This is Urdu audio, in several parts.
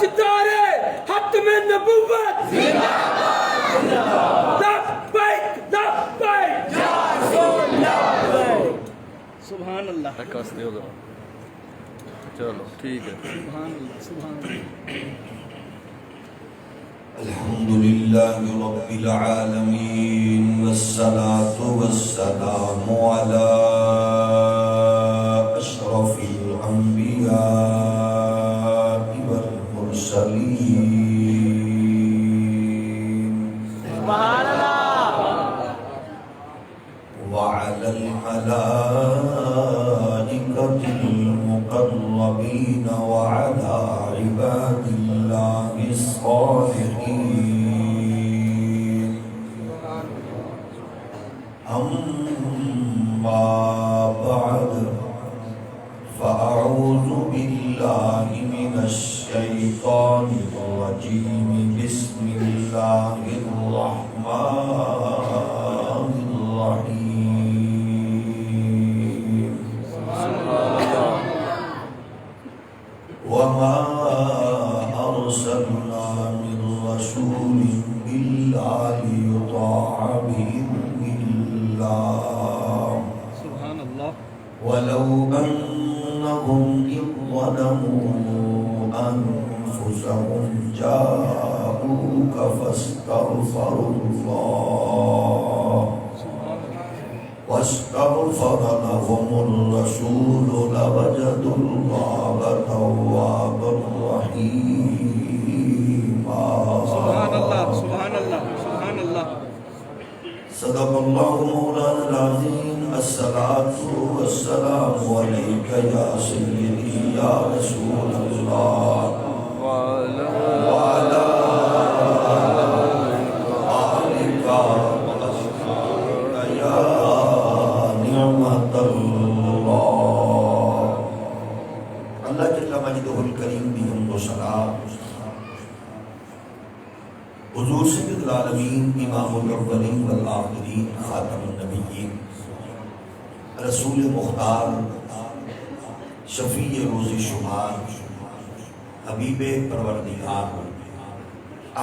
تاجدار ختم نبوت لبیک لبیک یا رسول لبیک. سبحان اللہ. کس دیو ذرا. چلو ٹھیک ہے. سبحان اللہ. سبحان اللہ. الحمد لله رب العالمين والصلاة والسلام على أشرف الأنبياء والمرسلين سبحان اللہ. وعلى الملائكة المقربين وعلى عباد الله الصالحين. أما بعد فأعوذ بالله من الشيطان الرجيم. بسم الله الرحمن الرحيم. وما أرسلنا من رسول إلا ليطاع بإذن الله سبحان اللہ. ولو أنهم إذ ظلموا أنفسهم جاءوك فاستغفروا الله واستغفر لهم الرسول لوجدوا الله توابا رحيما. سبحان اللہ. سبحان اللہ. سبحان اللہ. صدق الله مولانا العظيم. الصلاة والسلام عليك يا سيدي يا رسول الله وعلى آلك وأصحابك يا نعمة الله. اللہ جل مجدہ الکریم بھی حمد و ثنا حضور سید العالمین امام الاولین والآخرین خاتم النبیین رسول مختار شفیع روز شمار حبیب پروردگار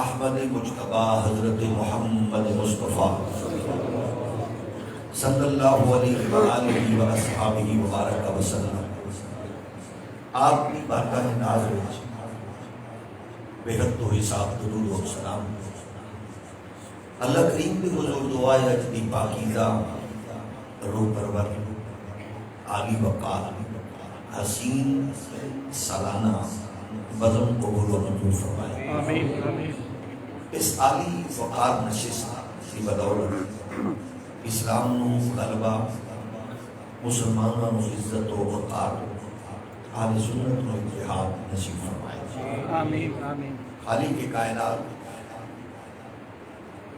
احمد مجتبی حضرت محمد مصطفیٰ صلی اللہ علیہ وآلہ وآصحابہ وبارک وسلم. آپ کی بارگاہ ناز وچ بہت تو حساب درود و سلام اللہ کریم دی حضور دعا ہے جدی پاکیزہ روح پرور عالی وقار حسین سالانہ بزم قبول و منظور فرمائے. آمین. آمین. اس عالی وقار نشست کی بدولت اسلام نو غلبہ مسلمانوں نو عزت و وقار اہل سنت نو اتحاد نصیب فرمائے. آمین. آمین. خالق کے کائنات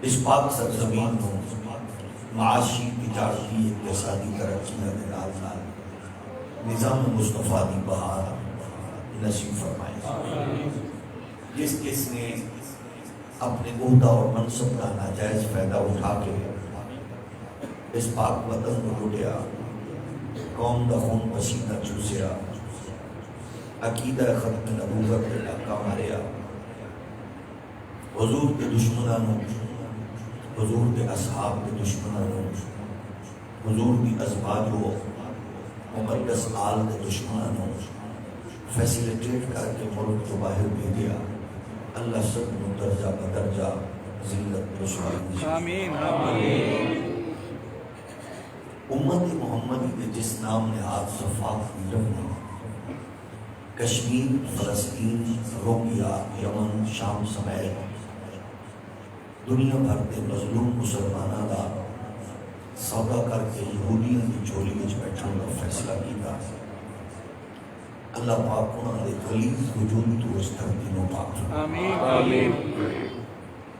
اس پاک سرزمین کو معاشی تجارتی اقتصادی ترقی کے نال نظام مصطفیٰ دی بہار نصیب فرمائے. جس کس نے اپنے عہدہ اور منصب کا ناجائز فائدہ اٹھا کے اس پاک وطن کو لوٹیا، قوم دا خون پسینہ چوسیا، عقیدہ ختم نبوت کے ڈاکہ ماریا، حضور کے دشمنانوں، حضور کے اصحاب کے دشمنانوں، حضور کی ازواج و مقدس آل کے دشمنانوں فیسیلیٹیٹ کر کے ملک کو باہر بھیجیا. اللہ سب کو درجہ بدرجہ ذلت رسوائی نصیب. آمین. آمین. امت محمدی کے جس نام نے آج صفات کی رکھنا کشمیر، فلسطین، رومیا، یمن، شام سمیت دنیا بھر کے مظلوم مسلمانوں کا سودا کر کے یہودیوں کی جھولی وچ بیٹھنے کا فیصلہ کیا. اللہ پاک انہوں نے خلیل وجود تو اس دھرتی نو پاک. آمین. آمین.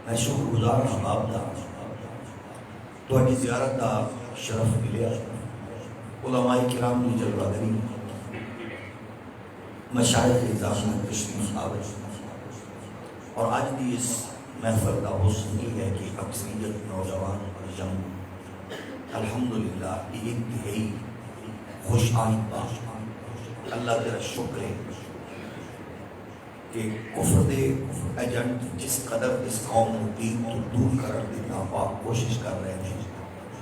میں شکر گزار احباب دا تہاڈی زیارت دا شرف ملیا. علماء کرام کی جلوہ گری، مشائخ اعظام تشریف آوے، اور آج بھی اس محفل کا حسن یہ ہے کہ اکثریت نوجوان اور یم الحمدللہ یہ انتہائی خوش آئند بات. اللہ تیرا شکر ہے کہ کفر دے ایجنٹ جس قدر اس قوم کو دین تو دور کرنے کی ناپاک کوشش کر رہے ہیں،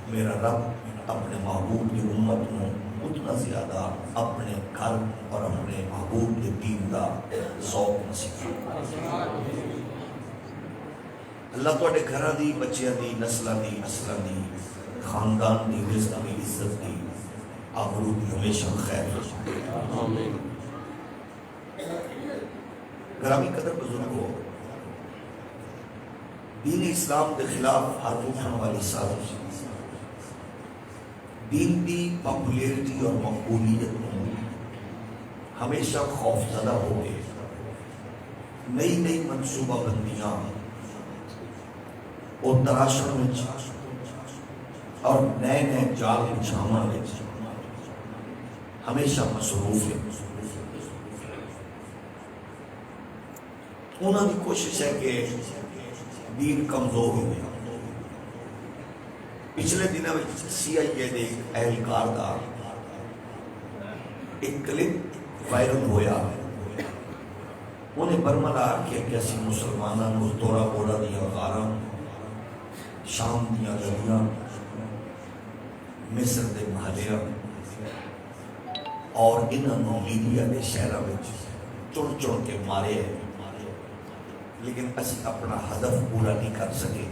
میرا رب اپنے محبوب کی امت کو اتنا زیادہ اپنے گھر اور اپنے محبوب کے دین کا ذوق نصیب فرمائے۔ اللہ تواڈے گھراں دی، بچیاں دی، نسلاں دی، نسلاں دی، خاندان دی، رزق دی، عزت دی، آبرو دی ہمیشہ خیر فرمائے۔ آمین۔ گرامی قدر بزرگو، دین اسلام کے خلاف ہر اٹھن والی سازش دین کی پاپولیرٹی اور مقبولیت میں ہمیشہ خوف زدہ ہو گئے، نئی نئی منصوبہ بندیاں اور تراشن میں اور نئے نئے جال بچھاؤں میں ہمیشہ مصروف ہے۔ انہوں کی کوشش ہے کہ دین کمزور ہو گیا۔ پچھلے دنوں میں CIA دے اہلکار دا ایک کلپ وائرل ہویا، انہیں برملا کہ کیسی مسلمانوں کو دورہ بورا دیا غاراں، شام دیا گلیاں، مصر دے محلیاں اور انہوں لیبیا دے شہرہ میں چڑ چڑ کے مارے ہیں، لیکن اسی اپنا ہدف پورا نہیں کر سکے۔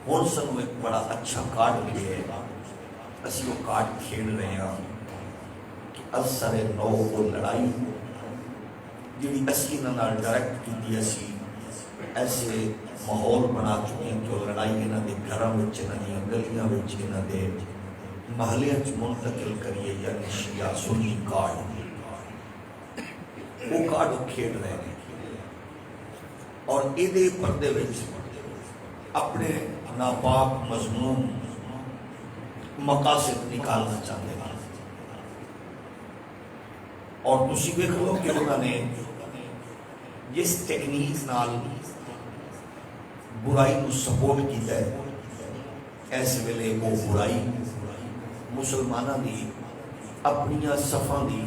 ہون سنو ایک بڑا اچھا کارڈ ملے ہے، اسی وہ کارڈ کھیل رہے ہیں کہ اثر نو کو لڑائی جنہی اسی نال ڈائریکٹ کی دی اسی ایسے ماحول بنا چکے ہیں کہ لڑائی انہاں دے گھراں وچ، انہاں دی گلیاں وچ، انہاں دے محلیاں وچ منتقل کریے، یعنی شیعہ سنی کارڈ، وہ کارڈ وہ کھیل رہے ہیں اور ایدے پردے وچ اپنے ناپاک مضمون مقاصد نکالنا چاہتے ہیں۔ اور تسی دیکھ لو کہ انہوں نے جس ٹیکنیک نال برائی کو سپورٹ کیتا ہے، ایسے ویلے وہ برائی مسلمانوں دی اپنی صفاں دی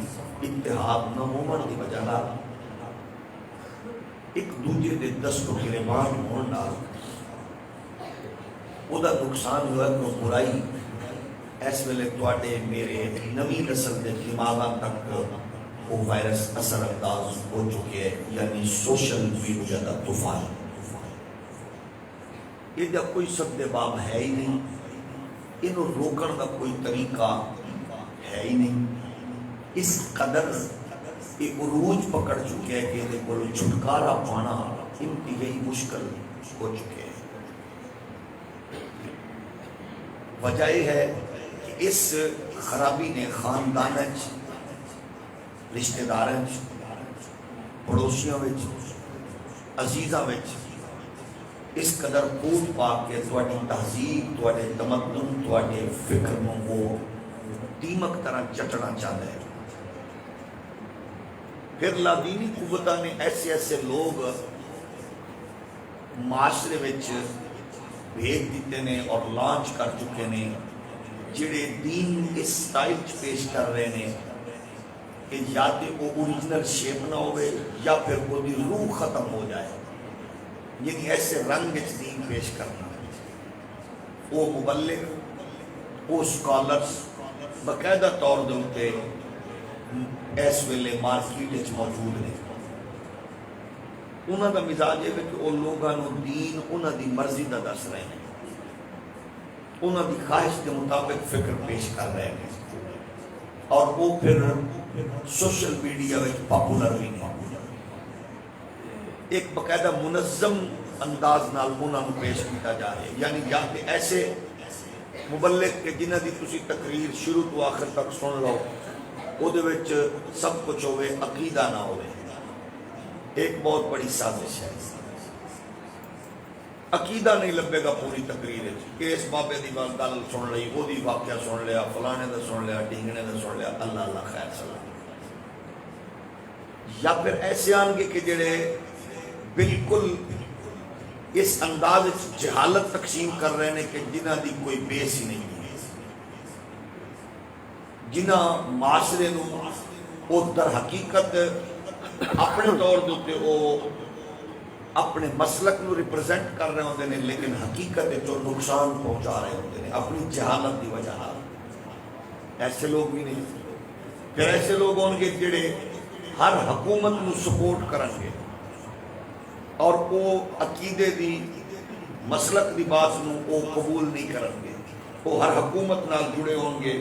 اتحاد نہ ہون دی وجہ نال ایک دوجے دے دست و گریبان ہون نال وہ دا نقصان ہوا کہ وہ برائی اس ویلے تواڈے میرے نویں نسل دے دماغاں تک وہ وائرس اثر انداز ہو چکے ہیں، یعنی سوشل میڈیا دا طوفان۔ یہ دا کوئی سد باب ہے ہی نہیں، انہوں روکن دا کوئی طریقہ ہے ہی نہیں، اس قدر یہ عروج پکڑ چکے ہیں کہ انہیں کو چھٹکارا پانا انتہائی مشکل ہو چکے ہیں۔ وجہ یہ ہے کہ اس خرابی نے خاندان رشتہ داروں پڑوسیوں عزیزاں اس قدر پوٹ پا کے تواڈی تہذیب، تواڈے تمدن، تواڈے فکر میں وہ دیمک طرح چٹنا چاہتا ہے۔ پھر لادینی قوتاں نے ایسے ایسے لوگ معاشرے وچ بھیج دیتے ہیں اور لانچ کر چکے ہیں جڑے دین اس سٹائل پیش کر رہے ہیں کہ یا تو وہ اوریجنل شیپ نہ ہوئے یا پھر وہ دی روح ختم ہو جائے، یعنی ایسے رنگ دین پیش کرنا۔ وہ مبلغ، وہ سکالرز باقاعدہ طور دے اس ویلے مارکیٹ موجود ہیں۔ انہوں کا مزاج ہے کہ وہ لوگوں دین انہوں دی مرضی دا دس رہے ہیں، انہوں دی خواہش کے مطابق فکر پیش کر رہے ہیں، اور وہ پھر سوشل میڈیا میں پاپولر بھی نہیں۔ ایک باقاعدہ منظم انداز نال انہوں پیش کیا جا رہا ہے، یعنی یا کہ ایسے مبلغ کے جنہ دی تسی تقریر شروع تو آخر تک سن لو، وہ دے وچ سب کچھ ہوئے، عقیدہ نہ ہوئے۔ ایک بہت بڑی سازش ہے، عقیدہ نہیں لبے گا پوری تقریر ہے کہ اس بابے دی گل سن لئی، وہ دی واقعہ سن لیا، فلانے دا سن لیا، ڈھینگنے دا سن لیا، اللہ اللہ خیر سلام۔ یا پھر ایسے آن گے کہ جڑے بالکل اس انداز جہالت تقسیم کر رہے ہیں کہ جنہ دی کوئی بیس ہی نہیں ہے، جنہ معاشرے نو وہ در حقیقت اپنے طور دے اوتے او اپنے مسلک نو ریپرزینٹ کر رہے ہوندے نے لیکن حقیقت جو نقصان پہنچا رہے ہوندے نے اپنی جہالت دی وجہ نال. ایسے لوگ بھی نہیں. پھر ایسے لوگ ہون گے جڑے ہر حکومت نو سپورٹ کرن گے اور وہ عقیدے دی مسلک دی بات نو وہ قبول نہیں کرن گے. وہ ہر حکومت نال جڑے ہون گے,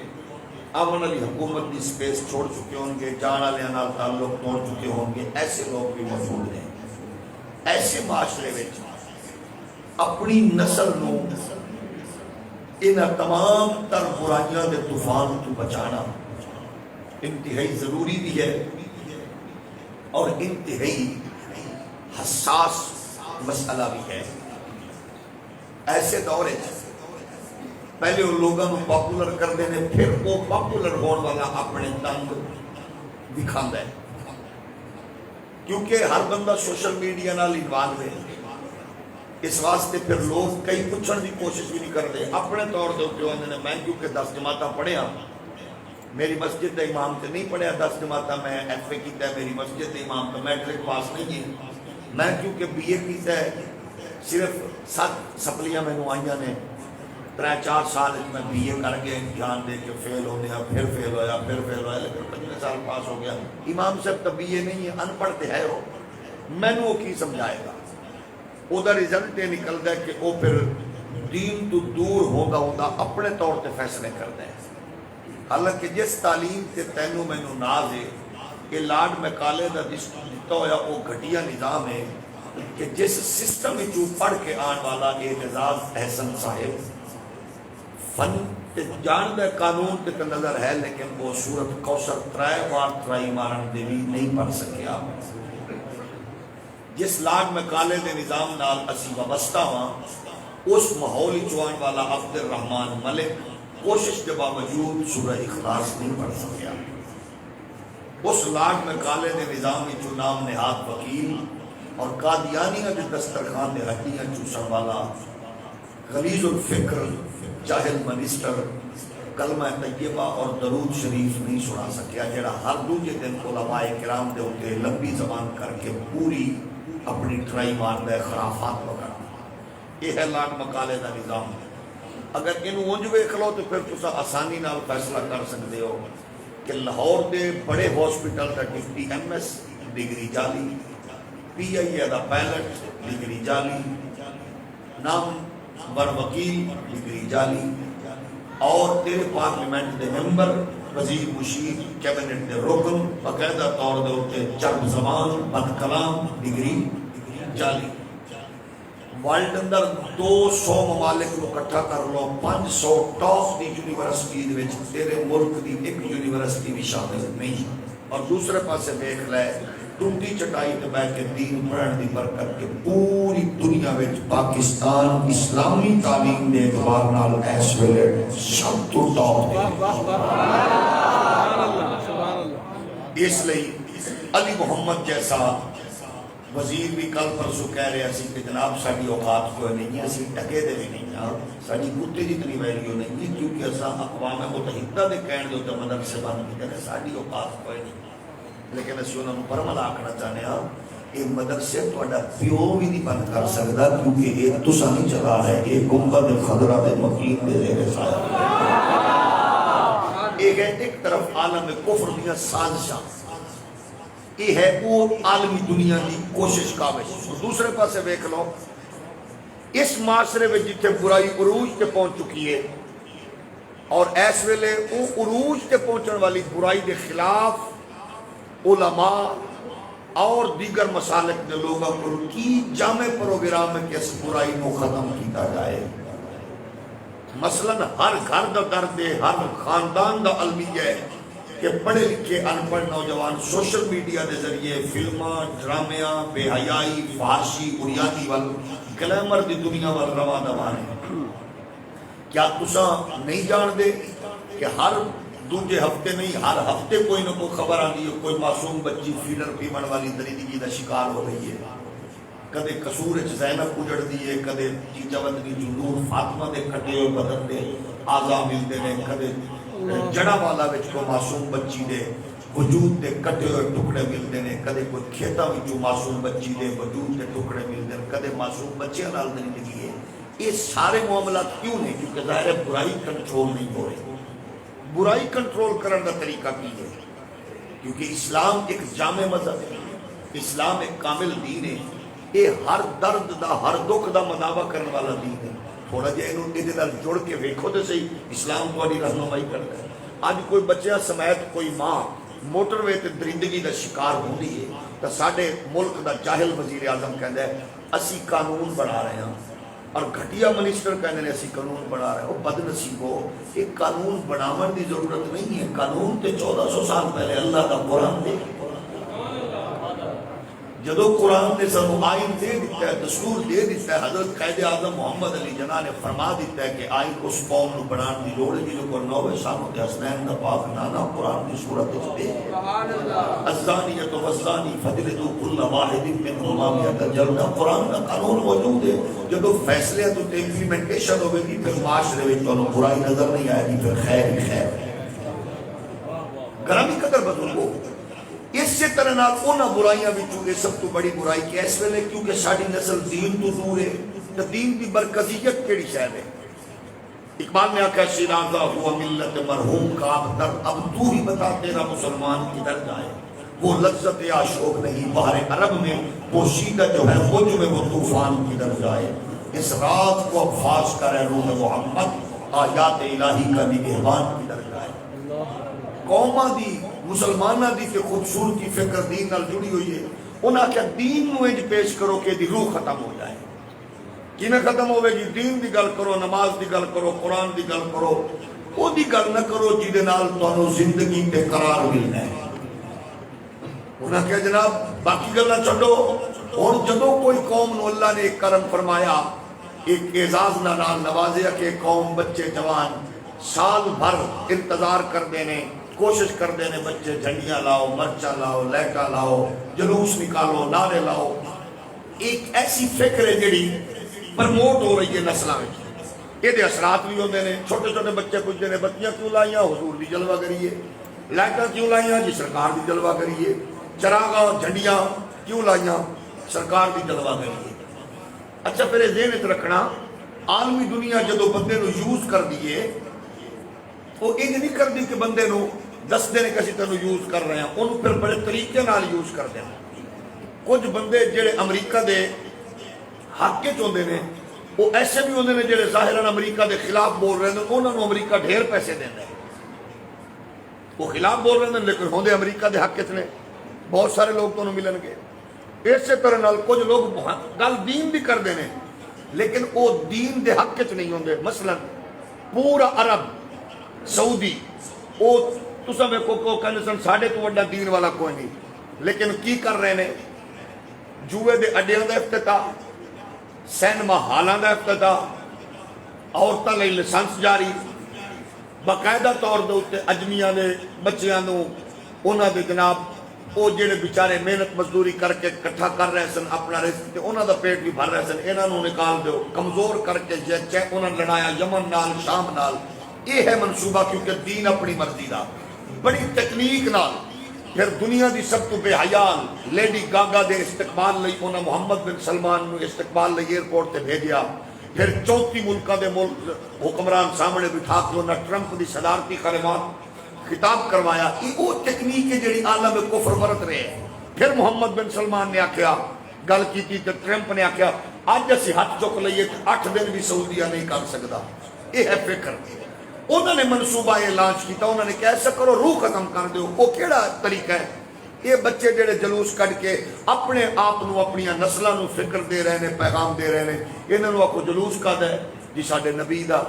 امن والی حکومت دی سپیس چھوڑ چکے ہون گے, جان والے نال تعلق توڑ چکے ہون گے. ایسے لوگ بھی موجود ہیں. ایسے معاشرے وچ اپنی نسل نو ان تمام تر برائیاں دے طوفان تو بچانا انتہائی ضروری بھی ہے اور انتہائی حساس مسئلہ بھی ہے. ایسے دور پہلے وہ لوگوں کو پاپولر کرتے ہیں, پھر وہ پاپولر ہونے والا اپنے تنگ دکھاتا ہے کیونکہ ہر بندہ سوشل میڈیا نال انوالو ہے. اس واسطے پھر لوگ کئی پوچھنے کی کوشش بھی نہیں کرتے. اپنے طور سے ہوتے ہیں میں کیونکہ 10 جماعتاں پڑھیا, میری مسجد کا امام تو نہیں پڑھیا 10 جماعتاں, میں ایف اے کیتا ہے, میری مسجد کا امام تو میٹرک پاس نہیں ہے. میں کیونکہ بی اے کیتا ہے, صرف 7 سپلیاں میں آئیاں نے, 3-4 سال میں بی اے کر کے امتحان دے کے فیل ہو گیا, پھر فیل ہویا, پھر فیل ہویا, لیکن 15 سال پاس ہو گیا. امام صاحب تو بی اے نہیں ہے, ان پڑھ تے ہے وہ, میں نے وہ کی سمجھائے گا. وہ دا رزلٹ یہ نکلتا ہے کہ وہ پھر دین تو دور ہوتا اپنے طور تے فیصلے کرتا ہے. حالانکہ جس تعلیم تے تینوں مینوں ناز ہے کہ لارڈ میکالے دا دتا ہویا وہ گھٹیا نظام ہے کہ جس سسٹم وچوں پڑھ کے آن والا اعتزاز احسن صاحب فن تے جاندا قانون تے نظر ہے لیکن وہ سورت کوثر 3 بار ٹرائی مارن دے بھی نہیں پڑھ سکیا. جس لارڈ میکالے دے نظام نال اسی وابستہ ہاں اس ماحول چوان والا عبد الرحمان ملک کوشش کے باوجود سورہ اخلاص نہیں پڑھ سکیا. اس لارڈ میکالے دے نظام میں نام نہاد وکیل اور قادیانیہ دے دسترخوان دے ہڈیاں چوسن والا غلیظ الفکر جاہل منسٹر کلمہ طیبہ اور درود شریف نہیں سنا سکیا, جڑا ہر دوسرے دن علماء کرام دے ہوتے لمبی زبان کر کے پوری اپنی ٹرائی مارتا ہے خرافات وغیرہ. یہ ہے لارڈ میکالے دا نظام. اگر انہوں اونج ویکھ لو تو پھر تسا آسانی نال فیصلہ کر سکتے ہو کہ لاہور دے بڑے ہاسپٹل دا ڈپٹی ایم ایس ڈگری جعلی, P I a the pilot degree جعلی, نام بر وکیل ڈگری جعلی, اور تیرے پارلیمنٹ دے ممبر وزیر مشیر کیبنٹ دے رکن باقاعدہ طور دے ہوتے چرب زبان بد کلام ڈگری جعلی. ورلڈ اندر 200 ممالک کو اکٹھا کر لو, 500 ٹاپ دی یونیورسٹی دے وچ تیرے ملک دی ایک یونیورسٹی بھی شامل نہیں. اور دوسرے پاسے دیکھ لے ٹوٹی چٹائی تے بیٹھ کے دین پڑھن دی برکت کے پوری دنیا وچ پاکستان اسلامی تعلیم دے اعتبار نال اس ویلے سب تو ٹاپ ہے. اس لئی علی محمد جیسا وزیر بھی کل پرسوں کہہ رہے ہیں کہ جناب ساری اوقات کوئی نہیں ہے, اسی ٹکے دے بھی نہیں ہیں, ساری کتے جتنی ویلیو نہیں ہے کیونکہ ایسا اقوام متحدہ دے کہنے دے ہوتے مدرسے بند کی جائے ساری اوقات کوئی نہیں. لیکن اسی انہوں نے برمل آکھنا چاہنے ہیں یہ مدرسے توڑا پیو بھی نہیں بند کر سکتا کیونکہ یہ تسا نہیں چلا ہے, یہ گنبد خضرہ دے مقیم دے زیر سایہ. یہ ہے ایک طرف عالم کفر دیا سازشاں, یہ ہے وہ عالمی دنیا کی کوشش کاوش. دوسرے پاسے دیکھ لو اس معاشرے میں جتنے برائی عروج تے پہنچ چکی ہے اور اس ویلے وہ عروج تے پہنچن والی برائی کے خلاف علماء اور دیگر مسالک کے لوگوں کو کی جامع پروگرام ہے کہ اس برائی کو ختم کیتا جائے. مثلا ہر گھر دا درد ہے, ہر خاندان دا المیہ ہے کہ پڑھے لکھے ان پڑھ نوجوان سوشل میڈیا دے ذریعے فلماں ڈرامیاں بے حیائی فحاشی اریانی وال گلیمر دی دنیا وال روا دوان ہے. کیا تسا نہیں جان دے کہ ہر دوجے ہفتے نہیں ہر ہفتے کوئی نہ کوئی خبر آنی ہے کوئی معصوم بچی فیڈر پیمن والی درندگی دا شکار ہو رہی ہے. کدے قصور زینب اجڑ دی ہے, کدے چیچاوت دی جنور فاطمہ دے کٹے ہوئے بدن دے آزا ملتے ہیں, کدے جڑا والا وچ کو معصوم بچی دے وجود دے کٹے ہوئے ٹکڑے ملتے ہیں، کدے کوئی کھیتاں وچوں معصوم بچی دے وجود دے ٹکڑے ملتے ہیں، کدے معصوم بچیاں نال زندگی ہے۔ یہ سارے معاملات کیوں نہیں؟ کیونکہ ظاہر ہے برائی کنٹرول نہیں ہو رہی۔ برائی کنٹرول کرنے کا طریقہ کی ہے؟ کیونکہ اسلام ایک جامع مذہب ہے، اسلام ایک کامل دین ہے، یہ ہر درد دا ہر دکھ دا مداوا کرنے والا دین ہے۔ تھوڑا جہا یہ جڑ کے ویکھو تو صحیح، اسلام تھوڑی رہنمائی کرتا ہے۔ اج کوئی بچہ سمیت کوئی ماں موٹر وے تے درندگی دا شکار ہوندی ہے تو ساڈے ملک دا جاہل وزیر اعظم کہندا ہے اسی قانون بنا رہے ہیں، اور گھٹیا منسٹر کہنے نے اسی قانون بنا رہے ہیں۔ وہ بد نصیبو، ایک قانون بناون دی ضرورت نہیں ہے، قانون تے 1400 سال پہلے اللہ دا قرآن دے جدو قرآن نے سانو آئین دے دیتا ہے، دستور دے دیتا ہے، حضرت قائد اعظم محمد علی جناح نے فرما دیتا ہے کہ آئین اس قوم نو بنان دی لوڑ ہے جدو کرنا ہوئے سانو تے حسنین دا پاک نانا قرآن دی صورت وچ دے الزانیۃ والزانی فجلدوا کل واحد منہما مئۃ جلدہ۔ قرآن دا قانون موجود ہے، جدو فیصلے تو امپلیمنٹیشن ہوے گی پھر معاشرے وچ تانوں برائی نظر نہیں آئے گی، پھر خیر ہی خیر ہے۔ گرامی قدر بزرگو، اسی طرح نال انہاں برائیاں وچوں یہ سب تو بڑی برائی کہ اس ویلے کیونکہ ساری نسل دین تو دور ہے تو دین دی مرکزیت کیڑی شے ہے؟ اقبال نے آکھا شیرازہ ہوا ملت مرحوم کا ابتر، اب تو ہی بتا تیرا مسلمان کدھر جائے۔ وہ لذت عاشق نہیں بحر عرب میں، پوشیدہ جو ہے موج میں وہ طوفان کدھر جائے۔ اس رات کو اب فاش کرے روح محمد، آیات الہی کا نگہبان کدھر جائے۔ قوماں دی مسلمانہ دی تے خوبصورتی فکر دین نال جڑی ہوئی ہے، انہاں کیا دین نو انج پیش کرو کہ دی روح ختم ہو جائے۔ کیویں ختم ہوے گی؟ دین دی گل کرو، نماز دی گل کرو، قرآن دی گل کرو، او دی گل نہ کرو جی دے نال تانوں زندگی تے قرار ملنا ہے۔ انہاں کیا جناب باقی گلاں چھڈو، ہن جدوں کوئی قوم نو اللہ نے ایک کرم فرمایا، ایک اعزاز نال نوازیا کہ قوم بچے جوان سال بھر انتظار کردے نے، کوشش کردے نے بچے جھنڈیاں لاؤ، مرچا لاؤ، لہٹا لاؤ، جلوس نکالو، نعرے لاؤ۔ ایک ایسی فکر ہے جڑی پرموٹ ہو رہی ہے نسلاں وچ، یہ اثرات بھی ہوندے نے۔ چھوٹے چھوٹے بچے پوچھتے ہیں بتیاں کیوں لائیاں؟ حضور دی جلوہ گری ہے۔ لائٹاں کیوں لائیاں؟ جی سرکار دی جلوہ گری ہے۔ چراغاں جھنڈیاں کیوں لائیاں؟ سرکار دی جلوہ گری ہے۔ اچھا پھر ذہن وچ رکھنا، عالمی دنیا جدو بندے نو یوز کر دیے، وہ انج نہیں کر دی کہ بندے نو دس دن کسی تینوں یوز کر رہے ہیں، انہوں پھر بڑے طریقے نال یوز کر دیں۔ کچھ بندے جڑے امریکہ دے حق وچ ہوندے نے، وہ ایسے بھی ہوندے نے جڑے ظاہراً امریکہ دے خلاف بول رہے ہیں، انہوں نے امریکہ ڈھیر پیسے دیندا ہے۔ وہ خلاف بول رہے ہیں لیکن ہوندے امریکہ دے حق وچ نے، بہت سارے لوگ تو ملن گے۔ اسی طرح نال کچھ لوگ گل دین دی کردے نے لیکن وہ دین دے حق وچ نہیں ہوندے۔ مثلا پورا عرب سعودی وہ تساں ویکھو کو کہندے سن ساڈے تو وڈا دین والا کوئی نہیں، لیکن کی کر رہے نے؟ جوئے دے اڈیاں دا افتتاح، سینما ہالاں دا افتتاح، عورتاں لئی لائسنس جاری، باقاعدہ طور دے اوتے اجمیاں دے بچیاں نو انہاں دے جناب وہ جڑے بیچارے محنت مزدوری کر کے کٹھا کر رہے سن اپنا رزق تے انہاں دا پیٹ بھی بھر رہے سن، انہاں نو نکال دیو، کمزور کر کے انہاں لڑایا یمن نال شام نال۔ یہ ہے منصوبہ، کیونکہ دین اپنی مرضی دا بڑی تکنیک نال۔ پھر دنیا دی سب تو بے حیال لیڈی گاگا دے استقبال لئی انہاں محمد بن سلمان نو استقبال لئی ایئرپورٹ تے بھیجیا۔ پھر 34 ملکاں دے ملک حکمران سامنے بٹھا کے انہاں ٹرمپ دی صدارتی کلمات خطاب کروایا۔ یہ وہ تکنیک ہے جڑی عالم کفر برت رہے ہیں۔ پھر محمد بن سلمان نے آکھیا گل کیتی تے ٹرمپ نے آکھیا اج اسی ہاتھ چک لئیے 8 دن بھی سعودیہ نہیں کر سکدا۔ یہ ہے فکر۔ انہوں نے منصوبہ یہ لانچ کیتا، انہوں نے کہا ایسا کرو روح ختم کر دو۔ وہ کیڑا طریقہ ہے؟ یہ بچے جڑے جلوس کٹ کے اپنے آپ نو اپنی نسلاں نو فکر دے رہے ہیں، پیغام دے رہے ہیں، انہوں نے آکھو جلوس کد ہے جی ساڈے نبی دا۔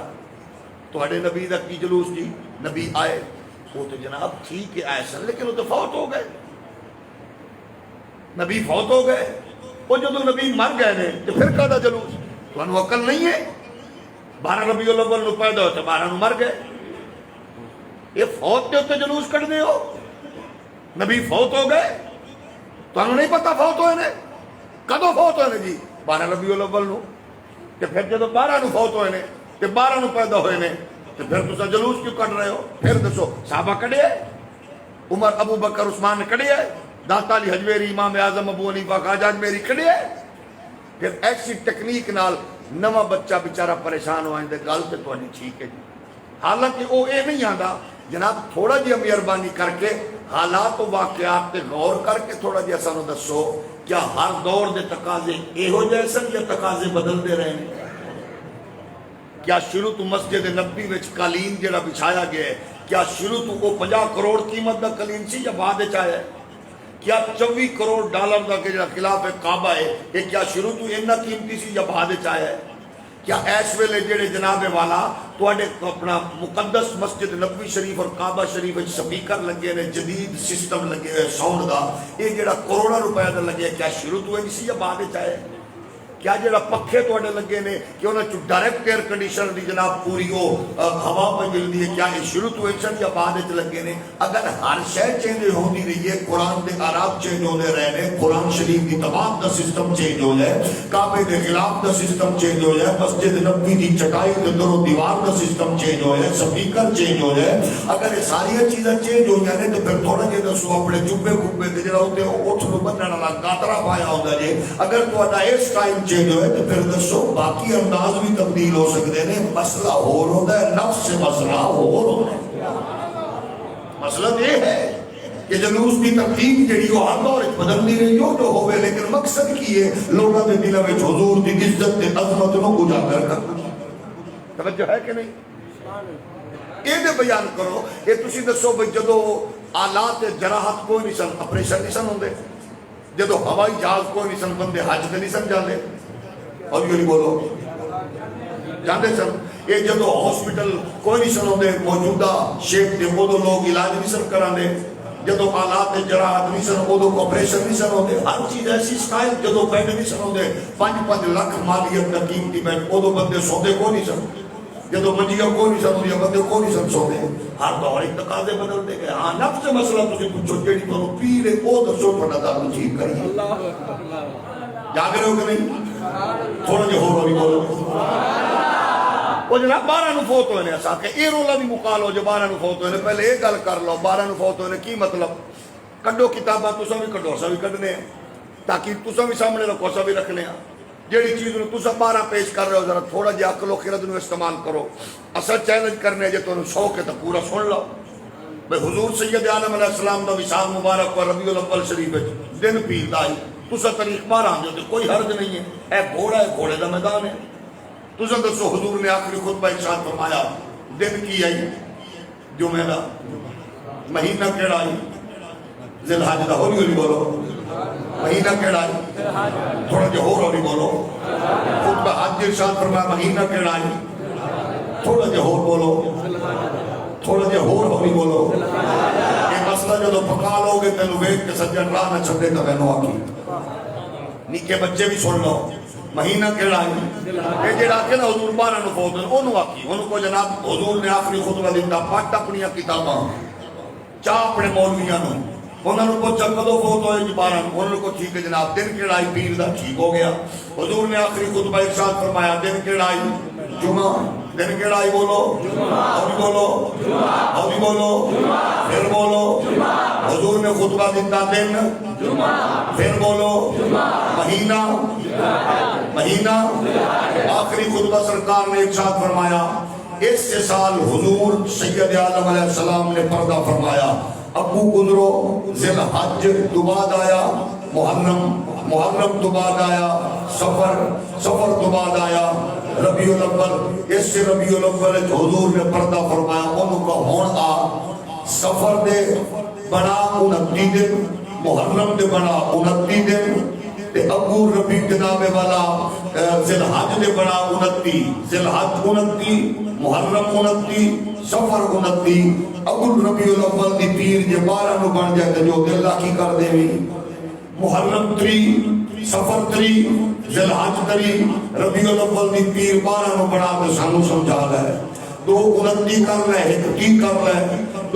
تواڈے نبی دا کی جلوس جی؟ نبی آئے، وہ تو جناب ٹھیک ہے آئے سن لیکن وہ تو فوت ہو گئے، نبی فوت ہو گئے۔ وہ جدو نبی مر گئے نے تو پھر کہدا جلوس؟ تانوں عقل نہیں ہے؟ 12 ربیع الاول نو پیدا ہوتے 12 نو مر گئے، یہ فوت کے اتنے جلوس کٹنے ہو؟ نبی فوت ہو گئے، تانوں نہیں پتا فوت ہوئے نے؟ کدو فوت ہوئے نے جی؟ 12 ربیع الاول نو۔ کہ پھر جدو 12 نو فوت ہوئے نے تے 12 نو پیدا ہوئے نے تو پھر تساں جلوس کیوں کٹ رہے ہو؟ پھر دسو صحابہ کڈے عمر ابو بکر عثمان نے کھڑے ہے، داتا علی حجویری امام اعظم ابو حنیفہ خواجہ اجمیری کھڑے ہے. پھر ایسی ٹیکنیک نال نواں بچہ بیچارہ پریشان ہو آئندے گل تے تہاڈی ٹھیک ہے جی. حالانکہ وہ یہ نہیں آندا جناب تھوڑا جہا مہربانی کر کے حالات و واقعات تے غور کر کے تھوڑا جہا سانو دسو کیا ہر دور دے تقاضے یہو جہے سن یا تقاضے بدلتے رہے ہیں؟ کیا شروع تو مسجد نبی وچ قالین جڑا بچھایا گیا ہے کیا شروع تو وہ 50 کروڑ قیمت دا قالین سی یا بعد وچ آیا ہے؟ کیا 24 کروڑ ڈالر دا جڑا خلاف کعبہ ہے یہ کیا شروع تو اتنا قیمتی سی یا بعد وچ آیا ہے؟ کیا اس ویلے جڑے جناب والا تواڈے اپنا مقدس مسجد نبوی شریف اور کعبہ شریف وچ سپیکر لگے نے جدید سسٹم لگے ہوئے ساؤنڈ دا یہ جڑا کروڑاں روپے دا لگے کیا شروع تو ہے سی یا بعد وچ آیا ہے؟ کیا جڑا پکھے تواڈے لگے نے کہ انہاں چ ڈائریکٹ ایئر کنڈیشنر دی جناب پوری وہ ہوا پہ ملدی ہے کیا یہ شروع تو ایکشن یا بعد وچ لگے نے؟ اگر ہر شے چینج ہوندی رہی ہے قرآن دے آراب چینج ہوندے رہے نے قرآن شریف دی تمام دا سسٹم چینج ہو جائے کعبے دے خلاف دا سسٹم چینج ہو جائے مسجد نبوی دی چٹائی دے در و دیوار دا سسٹم چینج ہو جائے سپیکر چینج ہو جائے اگر یہ ساری چیزاں چینج ہو جانے تو پھر تھوڑا جہا دسو اپنے جبے کبے تے جڑا ہوتے اٹھ نو بننے والا گاترا پایا ہوندا جے اگر تہاڈا یہ سٹائل چینج ہوئے تو پھر دسو باقی انداز بھی تبدیل ہو سکتے ہیں مسئلہ ہور ہوتا ہے نفس سے مسئلہ ہور ہوتا ہے مسئلہ یہ ہے کہ جلوس کی ترتیب جڑی وہ ہر دور بدلتی رہی ہو جو ہوئے لیکن مقصد کی ہے لوگوں کے دلوں میں حضور کی عزت تے عظمت نو اجاگر کرنا توجہ ہے کہ نہیں یہ دے بیان کرو یہ تسی دسو بھئی جدو آلات جراحت کوئی نہیں سن آپریشن نہیں سن ہوندے جدو ہوائی جہاز کوئی نہیں سن بندے حج تے نہیں سن جاندے اور یہ نہیں بولو جاندے سن یہ جدو ہاسپٹل کوئی نہیں سن ہوندے موجودہ شیپ دے وہ لوگ علاج نہیں سن کراندے جدو آلات جراحت نہیں سن وہ آپریشن نہیں سن ہوندے ہر چیز ایسی سٹائل جدو بیڈ نہیں سن ہوندے 5-5 لاکھ مالیت کا قیمتی بیڈ وہ بندے سوندے کو نہیں سن جدو منجیاں کو نہیں سن ہوندی بندے کو نہیں سن سوندے ہر دور ایک تقاضے بدلتے گئے ہاں نفس سے مسئلہ تسی پوچھو جیڑی تانوں پیر ہے او دسو پڑھنا تعلق ٹھیک کریے جاگ رہے ہو کہ نہیں تھوڑا جہاں ہو رہی بولو وہ جناب 12 نو فوت ہوئے نے ایسا کہ اے رولا بھی مقال ہو جو 12 نو فوت ہوئے نے پہلے ایک گل کر لو 12 نو فوت ہوئے نے کی مطلب کڈو کتاباں تساں بھی کڈو اساں بھی کڈنے ہیں تاکہ تساں بھی سامنے رکھو اساں بھی رکھنے ہیں جیڑی چیز نو تساں 12 پیش کر رہے ہو ذرا تھوڑا جہا عقل و خرد نو استعمال کرو اصل چیلنج کرنے جے تانوں شوق ہے تو پورا سن لو بھئی حضور سید عالم علیہ السلام دا وصال مبارک و ربیع الاول شریف دن پیر دا آئی تسا طریق مار آن جو کوئی حرج نہیں ہے اے گھوڑا ہے گھوڑے دا میدان ہے تسا دسو حضور نے آخری خطبہ ارشاد فرمایا دن کی آئی جمعہ دا مہینہ کیڑا آئی ذی الحج دا ہولی ہولی بولو مہینہ کیڑا آئی تھوڑا جو ہولی بولو خطبہ حج ارشاد فرمایا مہینہ کیڑا آئی تھوڑا جو ہور بولو تھوڑا جو ہولی بولو یہ مسئلہ جو پکا لو گے تینو ویک کے سجن راہ نہ چھڑے تو بہنو آکی نیکے بچے بھی سن لو مہینہ کیڑا ہے یہ جڑا کہ نا حضور 12 نو فوت ہوئے انہوں آکی انہوں کو جناب حضور نے آخری خطبہ دیتا پٹ اپنی کتاباں چاہ اپنے مولویاں نو انہوں کو چکدو فوت ہوئے جی 12 نو انہوں کو ٹھیک ہے جناب دن کیڑا ہے پیر دا ٹھیک ہو گیا حضور نے آخری خطبہ ارشاد فرمایا دن کیڑا ہے جمعہ دن کیڑا ہے بولو اوری بولو اوری بولو پھر بولو حضور نے خطبہ دیتا دن پھر بولو مہینہ مہینہ آخری خطبہ سرکار نے ارشاد فرمایا اس سے سال حضور سید عالم علیہ السلام نے پردہ فرمایا ابو گزرو ذی الحج تو بعد آیا محرم تو بعد آیا سفر تو بعد آیا ربیع الاول اس سے ربیع الاول حضور نے پردہ فرمایا انہوں کا ہون آ سفر دے بنا 29 دن محرم دے بنا 29 دن تے ابو ربیع جناب والا ذی الحج دے بنا 29 ذی الحج 29 محرم 29 سفر 29 ابو ربیع الاول دی پیر جے 12 نو بن جائے تے جو اللہ کی کر دے وی محرم 3 سفر 3 ذی الحج 3 ربیع الاول دی پیر 12 نو بنا تے سانو سمجھا لے 2 29 کر لے 1 30 کر لے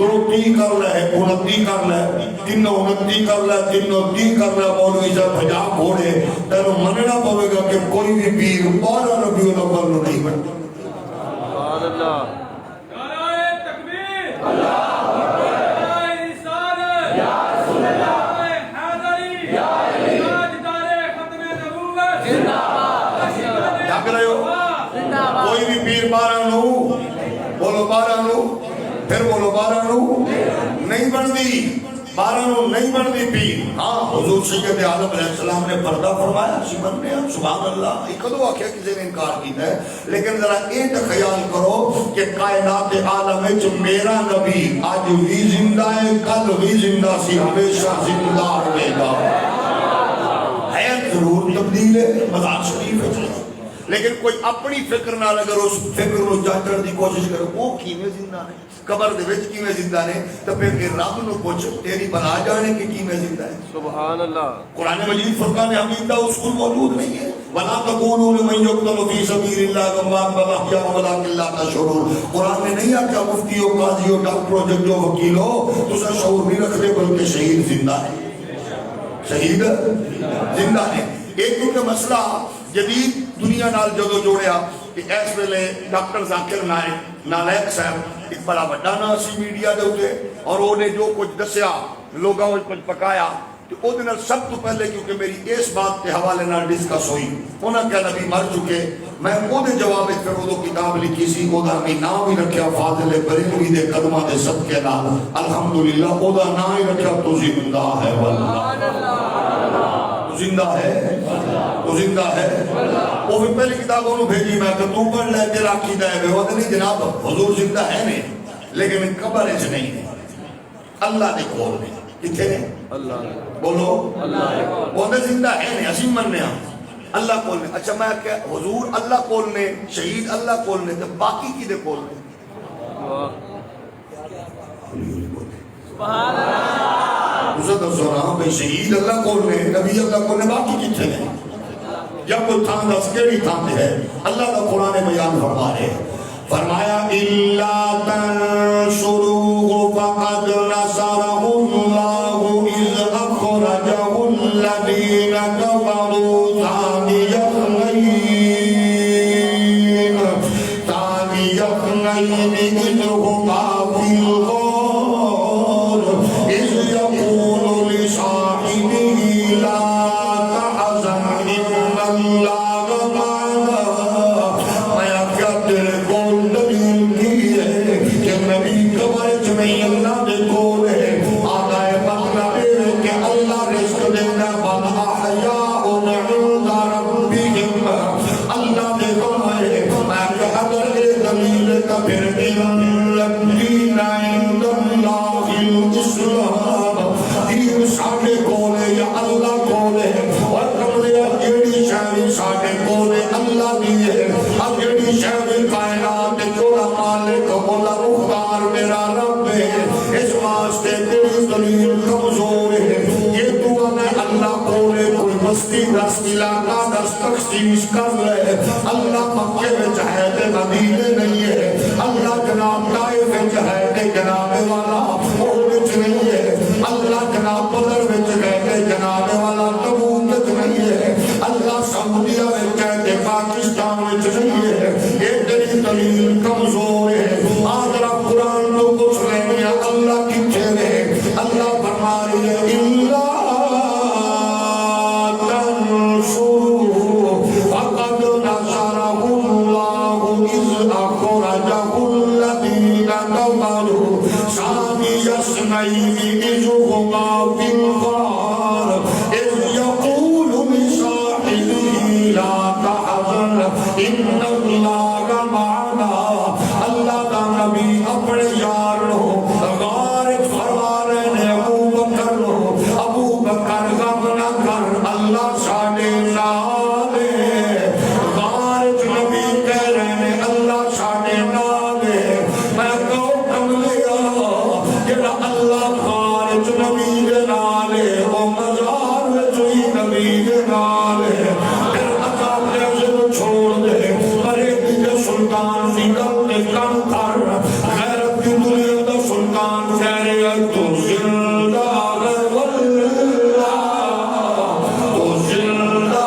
2 30 کر لے 29 کر لے 3 29 کر لے 3 30 کر لے مولوی صاحب بھجا گھوڑے تینو مننا پوے گا کہ کوئی بھی پیر 12 ربیع الاول نو نہیں بنتا نعرہ تکبیر اللہ اکبر نعرہ رسالت جگ رہے ہو؟ کوئی بھی پیر 12 نو بولو 12 نو پھر بولو 12 نو نہیں بندی 12 نو نہیں بندی پیر. ہاں حضور سید عالم علیہ السلام نے پردہ فرمایا سمن نے سبحان اللہ ایک دو آخیا کسی نے انکار کیتا ہے لیکن ذرا ایک خیال کرو کہ کائنات عالم وچ میرا نبی اج بھی زندہ ہے کل بھی زندہ سی ہمیشہ زندہ رہے گا. ہے ضرور تبدیل ہے مزار شریف ہے لیکن کوئی اپنی فکر نال اگر اس فکر کو جانچن دی کوشش کرے وہ کیویں زندہ نے قبر دے وچ کیویں زندہ نے تے پھر رب نو پوچھ تیری بنا جانے کہ کیویں زندہ ہے. سبحان اللہ. قرآن مجید فرقان حمید دا اصول موجود نہیں ہے. ولا تقولوا لمن يقتل في سبيل الله اموات بل احياء ولكن لا تشعرون. قرآن نے نہیں آکھا مفتیوں قاضیوں ڈاکٹروں ججوں وکیلوں تساں شعور نہیں رکھتے بلکہ شہید زندہ ہے. شہید زندہ ہے. ایک کیونکہ مسئلہ جدید دنیا نال جدو جوڑیا کہ اس ویلے ڈاکٹر ذاکر نالائق صاحب ایک بڑا بڑا نا سی میڈیا دے ہوتے اور وہ نے جو کچھ دسیا لوگوں نے کچھ پکایا تو او دن سب تو پہلے کیونکہ میری اس بات کے حوالے نال ڈسکس ہوئی انہاں کہ نبی مر چکے میں او دے جواب وچ پھر وہ کتاب لکھی سی او دا نام بھی رکھیا فاضل بریلوی دے قدماں دے صدقے نال الحمدللہ او دا نام ہی رکھیا تو زندہ ہے واللہ زندہ ہے تو زندہ ہے. وہ بھی پہلی کتاب انہوں بھیجی میں کہ تو پڑھ لے تیرا عقیدہ ہے وہ نہیں جناب حضور زندہ ہے نہیں لیکن قبر اچ نہیں ہے اللہ دے کول نے کتھے نے اللہ بولو اللہ وہ زندہ ہے نہیں اسی مننے ہاں اللہ کول نے. اچھا میں کہ حضور اللہ کول نے شہید اللہ کول نے تے باقی کی دے کول نے سبحان اللہ. بھئی شہید اللہ کول نے نبی اللہ کول نے باقی کتنے نے یا کوئی تھان دس کیڑی تھان ہے اللہ کا قرآن بیان فرما رہے فرمایا اِلَّا تَنْصُرُوهُ فَقَدْ نَصَرَهُ اللَّهُ إِذْ أَخْرَجَهُ الَّذِينَ كَفَرُوا ثَانِيَ اثْنَيْنِ إِذْ هُمَا فِي الْغَارِ إِذْ يَقُولُ لِصَاحِبِهِ لَا تَحْزَنْ إِنَّ اللَّهَ مَعَنَا. میں کیا تیرے کول دلیل کی ہے کہ نبی قبر وچ نہیں اللہ دے کول ہے آدھا مطلب ہے کہ اللہ رزق دینا بل احیاء عند ربهم اللہ دے کول ہے. میں کہ اگر یہ دلیل کا پھر الدین عند اللہ الاسلام دین ساڈے کول ہے یا اللہ کول ہے اور کمرے جیڑی شے ساڈے کول ہے اللہ دی ہے اب جیڑی شے کائنات جوڑا مالک مولا مختار میرا رب ہے اس واسطے تیری دلیل کمزور ہے. یہ تو میں اللہ کول ہے کوئی بستی دس علاقہ دس تخصیص کر لے اللہ مکے وچ ہے تے مدینے نہیں ہے اللہ جناب طائف وچ ہے تے جناب والا احد وچ نہیں ہے اللہ جناب بدر وچ ہے تے جناب والا تبوک وچ نہیں ہے اللہ سعودیہ وچ ہے تے پاکستان وچ نہیں ہے. یہ تیری دلیل کمزور ہے. آج رب قرآن کو پوچھ رہے ہیں اللہ کتھے ہے اللہ فرما رہی ہے الا تنصروه فقد نصره الله إذ أخرجه الذين كفروا ثاني اثنين إذ هما في الغار إذ يقول لصاحبه لا تحزن إن الله معنا. اللہ کا نبی اپنے یار لو غار فرما رہے نے ابو بکر غم نہ کر اللہ ساڈے نال ہے. غار نبی کہہ رہے نے اللہ ساڈے نال ہے. میں کہو کملیا جڑا اللہ غار نبی دے نال ہے او مزار وچ ہی نبی دے نال ہے. پھر عذاب دے چھوڑ دے ارے دے سلطان دی گل تے کم کر غیرت کی دنیا دا سلطان کہہ رہے تو زندہ ہے واللہ تو زندہ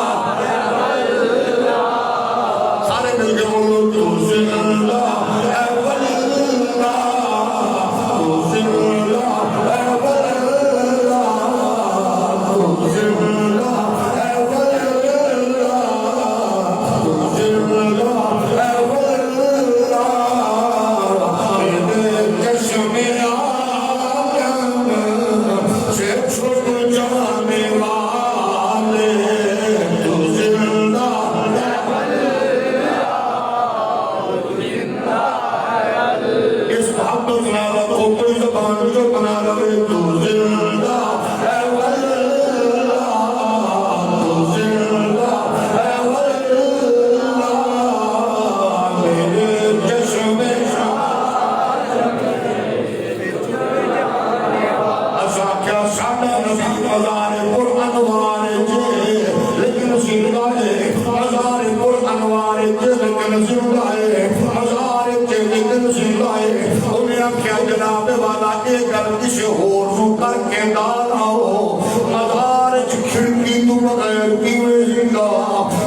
زندہ ہے مزار پر انوار لیکن زندہ ہے مزار لیکن زندہ ہے انہیں آکھیا جناب والا ایک گل کسی ہور نو کر کے دال آؤ مزار کھڑکی تو بغیر کیویں زندہ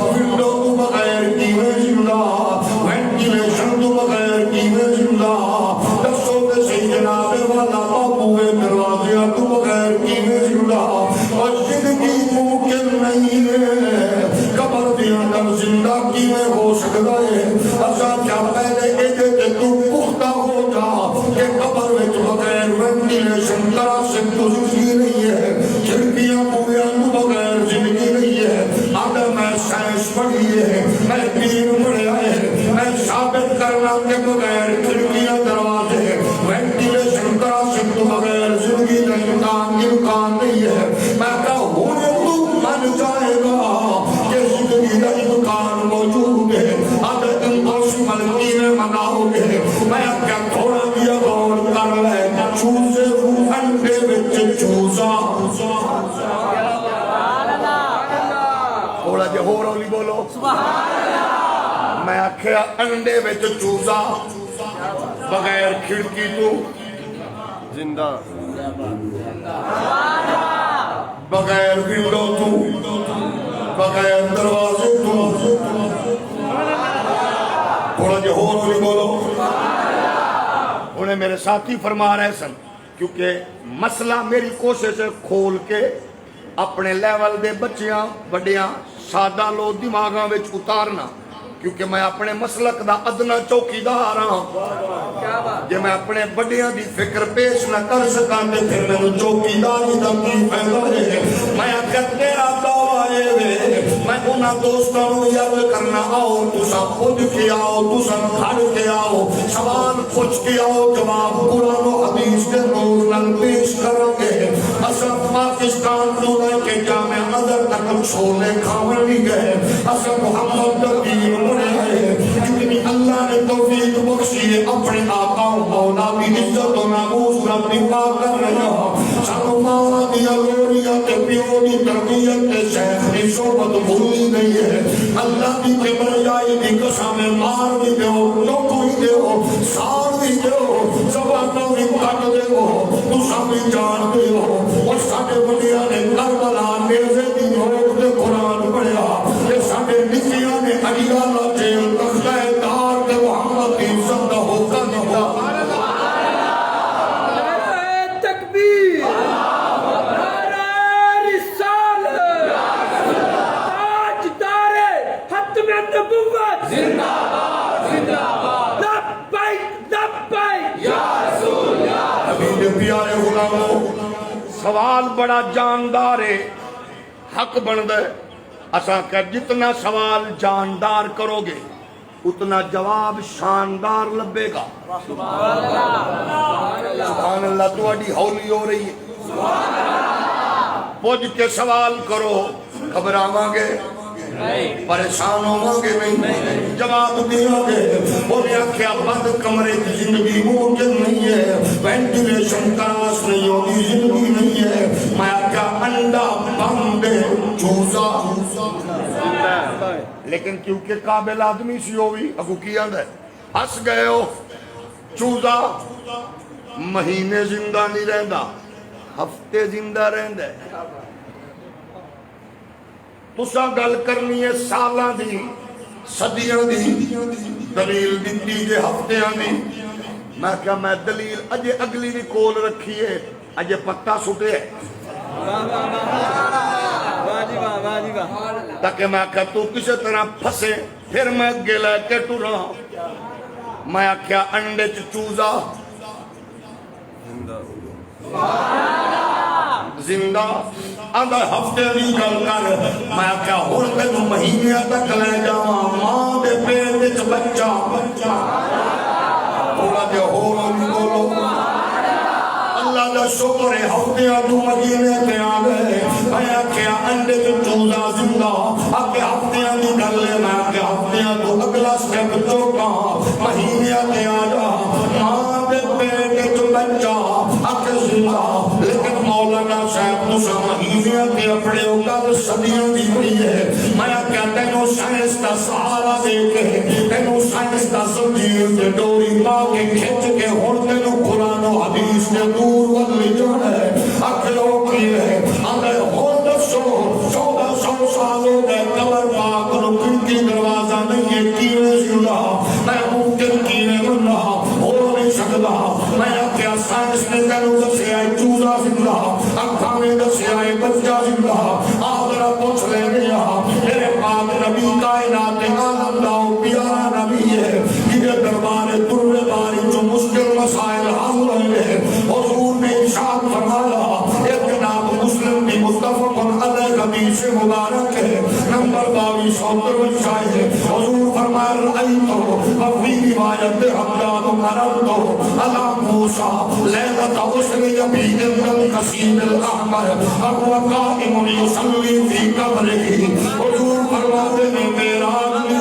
ونڈو تو بغیر کیویں زندہ وینٹیلیشن تو بغیر کیویں زندہ دسو کہ صحیح جناب والا بابوے دروازے تو بغیر کیویں زندہ اور زندگی ممکن نہیں ہے قبر دے اندر زندہ کیویں ہو سکتا ہے اساں کیا پہلے ایڈے تے تو پختہ ہو جا کہ قبر وچ بغیر وینٹیلیشن کرا سے تو زندگی نہیں ہے کھڑکیاں پوریاں تو بغیر زندگی نہیں ہے اگر میں سائنس پڑھی ہے میں دین پڑھا ہے میں ثابت کرنا کہ بغیر کھڑکیاں دروازے وینٹیلیشن کرا سے تو بغیر زندگی کا امکان نہیں ہے میں کہا ہونے تو من جائے گا کہ زندگی کا امکان موجود ہے اگر امپاسبل کیویں مناؤ گے میں کیا تھوڑا دیا غور کر لے چوزے انڈے وچ چوزا تھوڑا جہا ہور ہولی بولو میں آکھیا انڈے وچ چوزا بغیر کھڑکی تو زندہ بغیر ونڈو تو بغیر دروازے تو تھوڑا جہا ہور ہولی بولو انہیں میرے ساتھی فرما رہے سن کیونکہ مسئلہ میری کوشش ہے کھول کے اپنے لیول دے بچیاں بڑیاں سادہ لو دماغاں وچ اتارنا کیونکہ میں اپنے مسلک دا ادنا چوکیدار ہاں جے میں اپنے بڑیاں دی فکر پیش نہ کر سکاں تے پھر میں چوکیداری دا کی فائدہ ہے میں اگر تیرا دعوی وے میں انہاں دوستاں نوں یاد کرنا آؤ تساں خود کے آؤ تساں کھڑ کے آؤ سوال پوچھ کے آؤ جواب قرآن و حدیث کے نور نال پیش کرو گے اساں پاکستان تو لے کے جامع ازہر تک چھولے کھاون نہیں گئے اساں محمد دا دین کیونکہ اللہ نے توفیق بخشی ہے اپنے آقا و مولا کی عزت و ناموس کا دفاع کر رہا سانو ماں دیا لوڑیاں تے پیو دی تربیت تے شیخ دی صحبت بھولی نہیں ہے اللہ کی کبریائی دی قسم مار بھی دیو چوکو ہی دیو سار بھی دیو زبانوں بھی کٹ دیو تساں بھی جان دیو اور ساڈے بڑیاں نے کربلا نیزے دی نوک تے قرآن پڑھیا کہ ساڈے نکیاں نے اڈیالا جیل تختہ دار تے محمد کی عزت دا ہوکا دیتا تکبیر نعرہ رسالت تاجدار ختم نبوت زندہ باد زندہ باد لبیک لبیک یا رسول یا نبی پیارے غلاموں سوال بڑا جاندار ہے حق بندہ ہے اساں کہ جتنا سوال جاندار کرو گے اتنا جواب شاندار لبے گا سبحان اللہ تواڈی ہولی ہو رہی ہے پوجھ کے سوال کرو گھبراواں گے پریشان ہوں گے نہیں جواب دیا گے انہیں آکھیا بند کمرے کی زندگی ممکن نہیں ہے وینٹیلیشن کراس نہیں ہوگی زندگی نہیں ہے میں آکھیا انڈا بند چوزا لیکن کیونکہ قابل آدمی سی ہوئی اگو کیا ہے ہس گئے ہو چوزا مہینے زندہ نہیں رہندا ہفتے زندہ رہندا ہے تساں گل کرنی ہے سالاں دی صدیاں دی دلیل دتی جے ہفتیاں دی میں کہا میں دلیل اجے اگلی بھی کول رکھی ہے اجے پتا سٹے تاکہ میں کہا تو کسی طرح پھسے پھر میں اگے لے کے ٹرا میں کہا انڈے چوزا زندہ اگر ہفتے بھی گل کر میں کیا ہن تینوں مہینے تک لے جاواں ماں دے پیٹ وچ بچہ تھوڑا جہا ہور بولو اللہ دا شکر ہے ہفتے تو مہینے تے آ گئے میں کیا انڈے تے چوزا زندہ اگے ہفتے دی گل ہے میں کیا ہفتے تو اگلا سٹیپ چوکا مہینے تے آ جا ماں دے پیٹ وچ بچہ اگے زندہ لیکن مولانا صاحب تو مہینے تے اپنے اوقات صدیاں دی ہوئی ہے میں سہارا دے کے تینوں سائنس دا زنجیر تے ڈوری پا کے کھچ کے ہن تینوں قرآن و حدیث دے نور ول جانا ہے اکھلو کی ہے اندر ہن دسو 1400 سال ہو گئے قبر پاک نو کھڑکی دروازہ نہیں ہے کیویں زندہ میں ممکن کیویں بننا ہو نہیں سکدا میں کیا سائنس نے تینوں دسیا ہے چوزا زندہ اکھاں نے دسیا ہے بچہ زندہ آدھرا پوچھ لے گیا میرے پاک نبی کائنات عالم دا پیارا نبی ہے یہ دربار در باری جو مشکل مسائل حل ہوئے حضور نے ارشاد فرمایا ایک جناب مسلم کی متفق علیہ حدیث مبارک ہے نمبر 22 شاید حضور فرمایا رأیتو وفی روایت حمدان مرمتو علی موسیٰ لیلت غسل یبید القصیم الاحمر اقوى قائم یصلی فی قبرہی حضور فرماتے میں میرا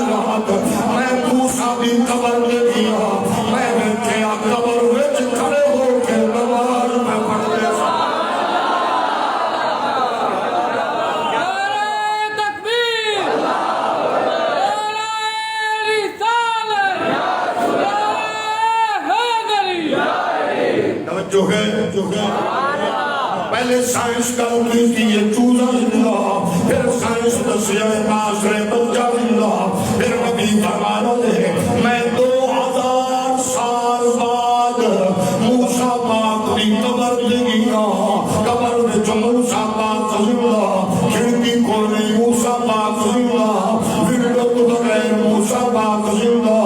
رات میں موسیٰ بھی قبر میں دیا میں بیٹھے قبر وچ کھڑے ہو کے نماز میں پڑھتے جو ہے پہلے سائنس کا کی تھی یہ چوزا زندہ پھر سائنس دسیا معاشرے بچہ زندہ پھر نبی فرمایا ہے میں 2000 سال بعد موسیٰ پاک کی قبر دے گیا قبر میں جو موسیٰ پاک زندہ کھڑکی کو نہیں موسیٰ پاک زندہ ویڈیو تو بغیر موسیٰ پاک زندہ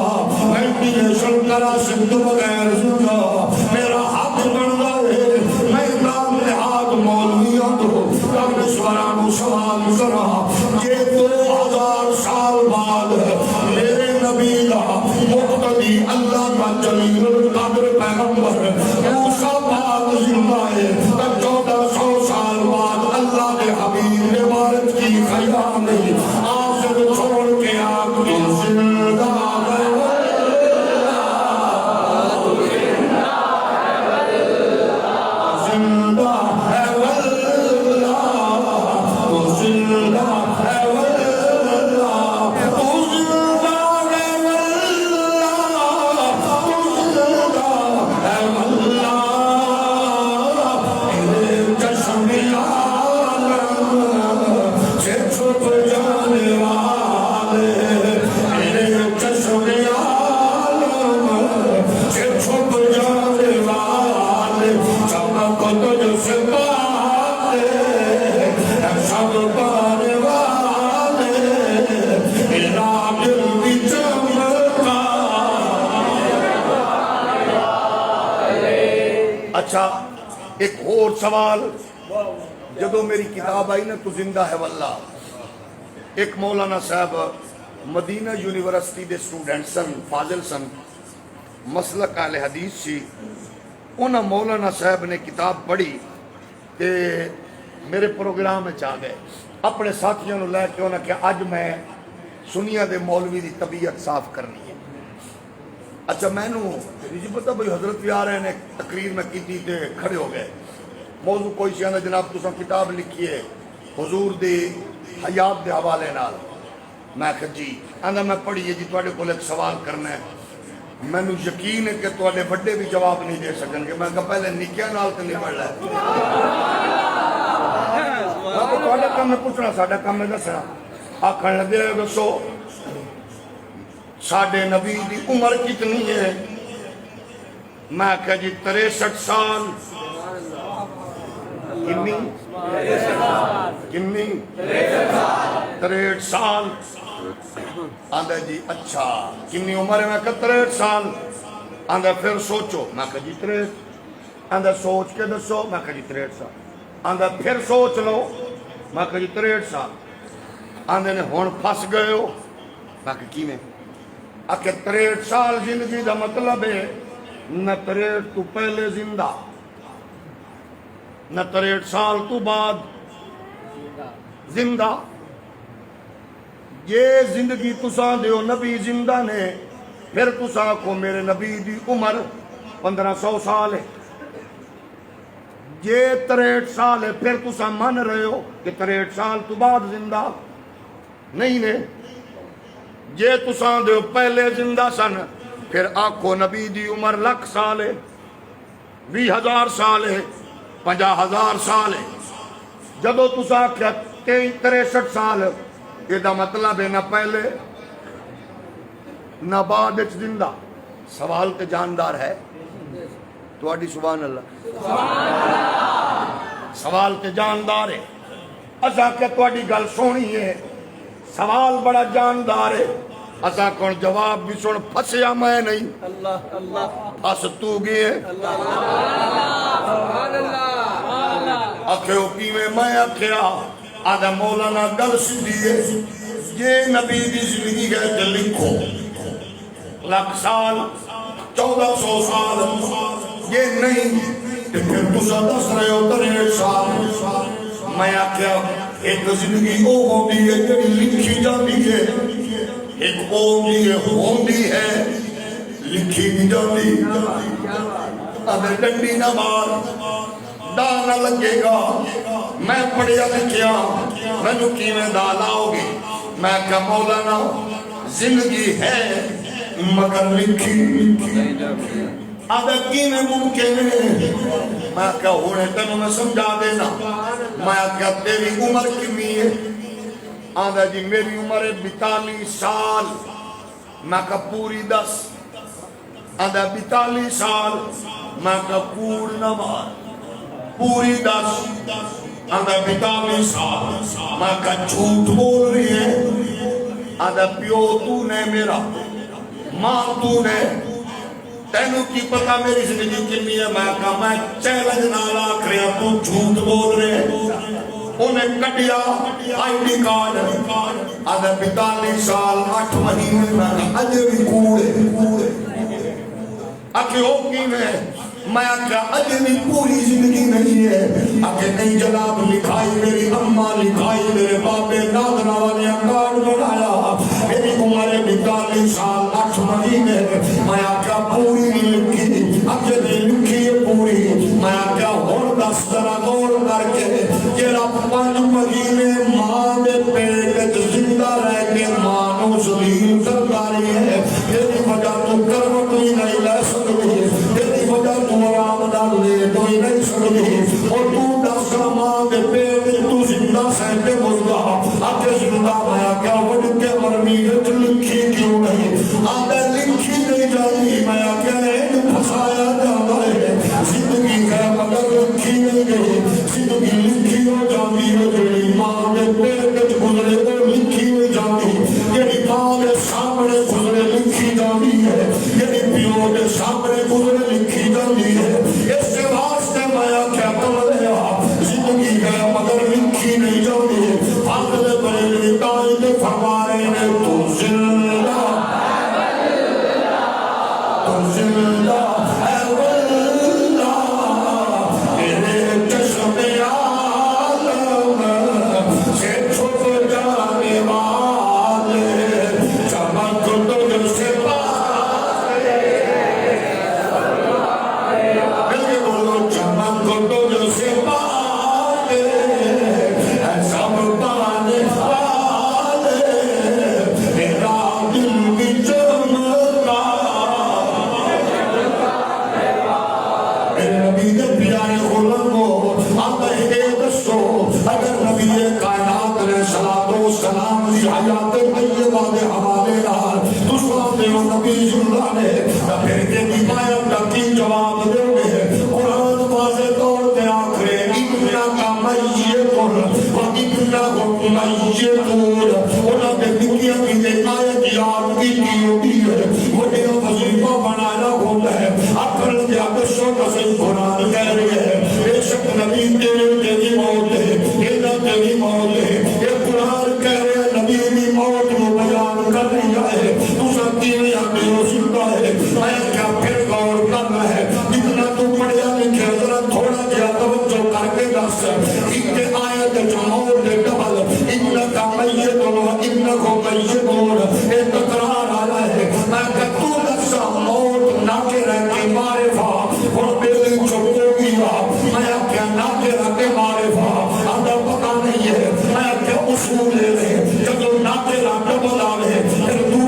وینٹیلیشن کرا سکت بغیر زندہ میرا حق بن گئے میں نام نہاد مولویوں کو کانشورانو سوال ذرا یہ 2000 سال بعد میرے نبی کا مقتدی اللہ کا جلیل القدر پیغمبر موسیٰ پاک زندہ ہے 1400 سال بعد اللہ کے حبیب عبارت کی خیام نہیں آخر چھوڑ کے آپ کی زندہ اچھا ایک اور سوال جدو میری کتاب آئی نا تو زندہ ہے واللہ ایک مولانا صاحب مدینہ یونیورسٹی دے سٹوڈنٹ سن فاضل سن مسلک اہل حدیث سی انہاں مولانا صاحب نے کتاب پڑھی تے میرے پروگرام میں چاہ گئے اپنے ساتھیوں نے لے کے انہوں نے کہا آج میں سنیا دے مولوی دی طبیعت صاف کرنی ہے اچھا میں نو جی پتا بھئی حضرت بھی آ رہے ہیں تقریر میں کی تھی تے کھڑے ہو گئے موضوع کوئی سی آنا جناب تساں کتاب لکھی ہے حضور دی حیات دے حوالے نال میں کہا جی آنا میں پڑھی ہے جی توڑے کو ایک سوال کرنا ہے میں نو یقین ہے کہ توڑے بڑے بھی جواب نہیں دے سکیں گے میں کہا پہلے نکیا نال تے نہیں پڑھ لائے توڑے کام میں پوچھنا ساڑھا کام میں دسنا آکھن لگے دسو ساڑھے نبی دی عمر کتنی ہے میں کہا جی 63 سال کنی 63 سال آندھا جی اچھا کنی عمر ہے میں کہا 63 سال آندھا پھر سوچو میں کہا جی 63 آندھا سوچ کے دسو میں کہا جی 63 سال آندھا پھر سوچ لو میں کہا جی 63 سال آندھے نے ہون پھس گئے ہو میں کہا کی میں آکے 63 سال زندگی دا مطلب ہے نہ 63 تو پہلے زندہ نہ 63 سال تو بعد زندہ یہ زندگی تساں دیو نبی زندہ نے پھر تساں کو میرے نبی دی عمر 1500 سال ہے یہ 63 سال ہے پھر تساں من رہے ہو کہ 63 سال تو بعد زندہ نہیں نے جے تساں دے پہلے زندہ سن پھر آکھو نبی دی عمر 1,00,000 سال ہے، 20,000 سال ہے، 50,000 سال ہے۔ جدو تساں آکھیا 63 سال، یہ دا مطلب ہے نہ پہلے نہ بعد وچ زندہ۔ سوال تے جاندار ہے تواڈی سبحان اللہ، سوال تے جاندار ہے۔ اساں کہ تواڈی گل سونی ہے، سوال بڑا جاندار ہے، اساں کون جواب بھی سن پھسیا میں نہیں، اللہ اللہ پھس تو گئے آکھو کیویں میں آکھیا آدھا مولانا گل سدھی ہے، یہ نبی دی زندگی ہے تے لکھو 1,00,000 سال 1,400 سال یہ نہیں تے پھر تساں دس رہے ہو 63 سال۔ میں آکھیا ایک زندگی او ہوندی ہے جڑی لکھی جاندی ہے، ایک او ہوندی ہے لکھی نہیں جاندی۔ اگر ڈنڈی نہ مار دا نہ لگے گا، میں پڑھیا لکھیا مینوں کیویں دا لاؤ گے؟ میں کہا مولانا زندگی ہے مگر لکھی آدھا کیویں ممکن ہے؟ میں کہا ہونے تینوں میں سمجھا دینا۔ میں کہا تیری عمر کتنی ہے؟ آدھا جی میری عمر ہے 42 سال۔ میں کہا پوری 10۔ آدھا 42 سال۔ میں کہا کوڑ نہ مار، پوری 10۔ آدھا 42 سال۔ میں کہا جھوٹ بول رہی ہے؟ آدھا پیو تو نے میرا، ماں تو نے، تینوں کی پتہ میری زندگی کتنی ہے؟ میں کہا میں چیلنج نال آکھ رہا تو جھوٹ بول رہے۔ انہیں کٹیا آئی ڈی کارڈ، آدھا 42 سال 8 مہینے میں اجے بھی کوڑے آکھے ہو کی میں آکھا اجے بھی پوری زندگی نہیں ہے۔ آکھے نہیں جناب لکھائی میری اماں لکھائی میرے باپے نادنا والے کارڈ بنایا، میری عمر 42 سال 8 مہینے۔ میں آکھا پوری نہیں لکھی، اجے نہیں لکھی ہے پوری۔ میں آکھا ہون 10 طرح غور کر کے جیڑا 5 مہینے ماں دے پیٹ زندہ رہ کے ماں نو ذلیل کرتا رہی ہے، تیری وجہ تو کروٹ بھی نہیں لے سکتی، تیری وجہ تو آرام نال لیٹ بھی نہیں سکتی، اور تو 10 ماں دے پیٹ تو زندہ سہتے مردہ آکے زندہ میں کیا وڈ کے مرمی وچ لکھی کیوں نہیں؟ آدھے لکھی نہیں جاتی۔ میں کیا ایک پھسایا جاتا ہے، زندگی ہے مگر لکھی نہیں گئی، زندگی لکھی ہو جاتی ہے جڑی ماں دے پیٹ وچ گزرے وہ لکھی نہیں جاتی، جڑی ماں دے سامنے گزرے لکھی جاتی ہے، جڑی پیو دے سامنے گزرے لکھی جاتی ہے۔ اس واسطے میں کیا بولیا زندگی ہے مگر لکھی نہیں جاتی۔ فاضل بریلوی قائد فرما رہے ہیں تو زندہ تو زندہ ہے واللہ میرے چشم عالم سے چھپ جانے والے چمک تجھ سے پائے، ملکے بولو چمک تجھ سے پائے سب پانے والے، میرا دل بھی چمکا۔ میرے نبی نے پیارے غلام کو آتا ہے دسو اگر نبی کائنات علیہ السلام کی حیات طیبہ دے حوالے نال تساں دے نبی اللہ نے پھر کے حمایت کا کی جواب دے گے؟ قرآن واضح طور پہ آخرے ابنا کا میتون و ابنا کو میتون، انہاں نے دنیا کی آیت یاد کی ہوتی ہے، وہی وظیفہ بنایا ہوتا ہے۔ عقل کے اکثر کا صحیح قرآن کہہ رہے ہیں بے شک نبی تیری موت ہے، تیرا تیری موت ہے۔ یہ قرآن کہہ رہے ہیں نبی کی موت کو بیان کر رہی ہے، تو سکتی میں آگے ہو سکتا ہے۔ میں کیا پھر غور کرنا ہے، جتنا تو پڑھیا لکھے ذرا تھوڑا کیا توجہ کر کے دس ایک آیت جمعور دے ڈبل انکا میتون و انکو میتون ایک تقرار آیا ہے۔ میں کہ تو دسا موت ناکے رہ کے معرفہ اور بیلی چھپو گیا، میں کیا ناکے رہ کے معرفہ آدھا پتہ نہیں ہے۔ میں کیا اصول لے رہے جب ناکے رہ ڈبل آوے پھر تو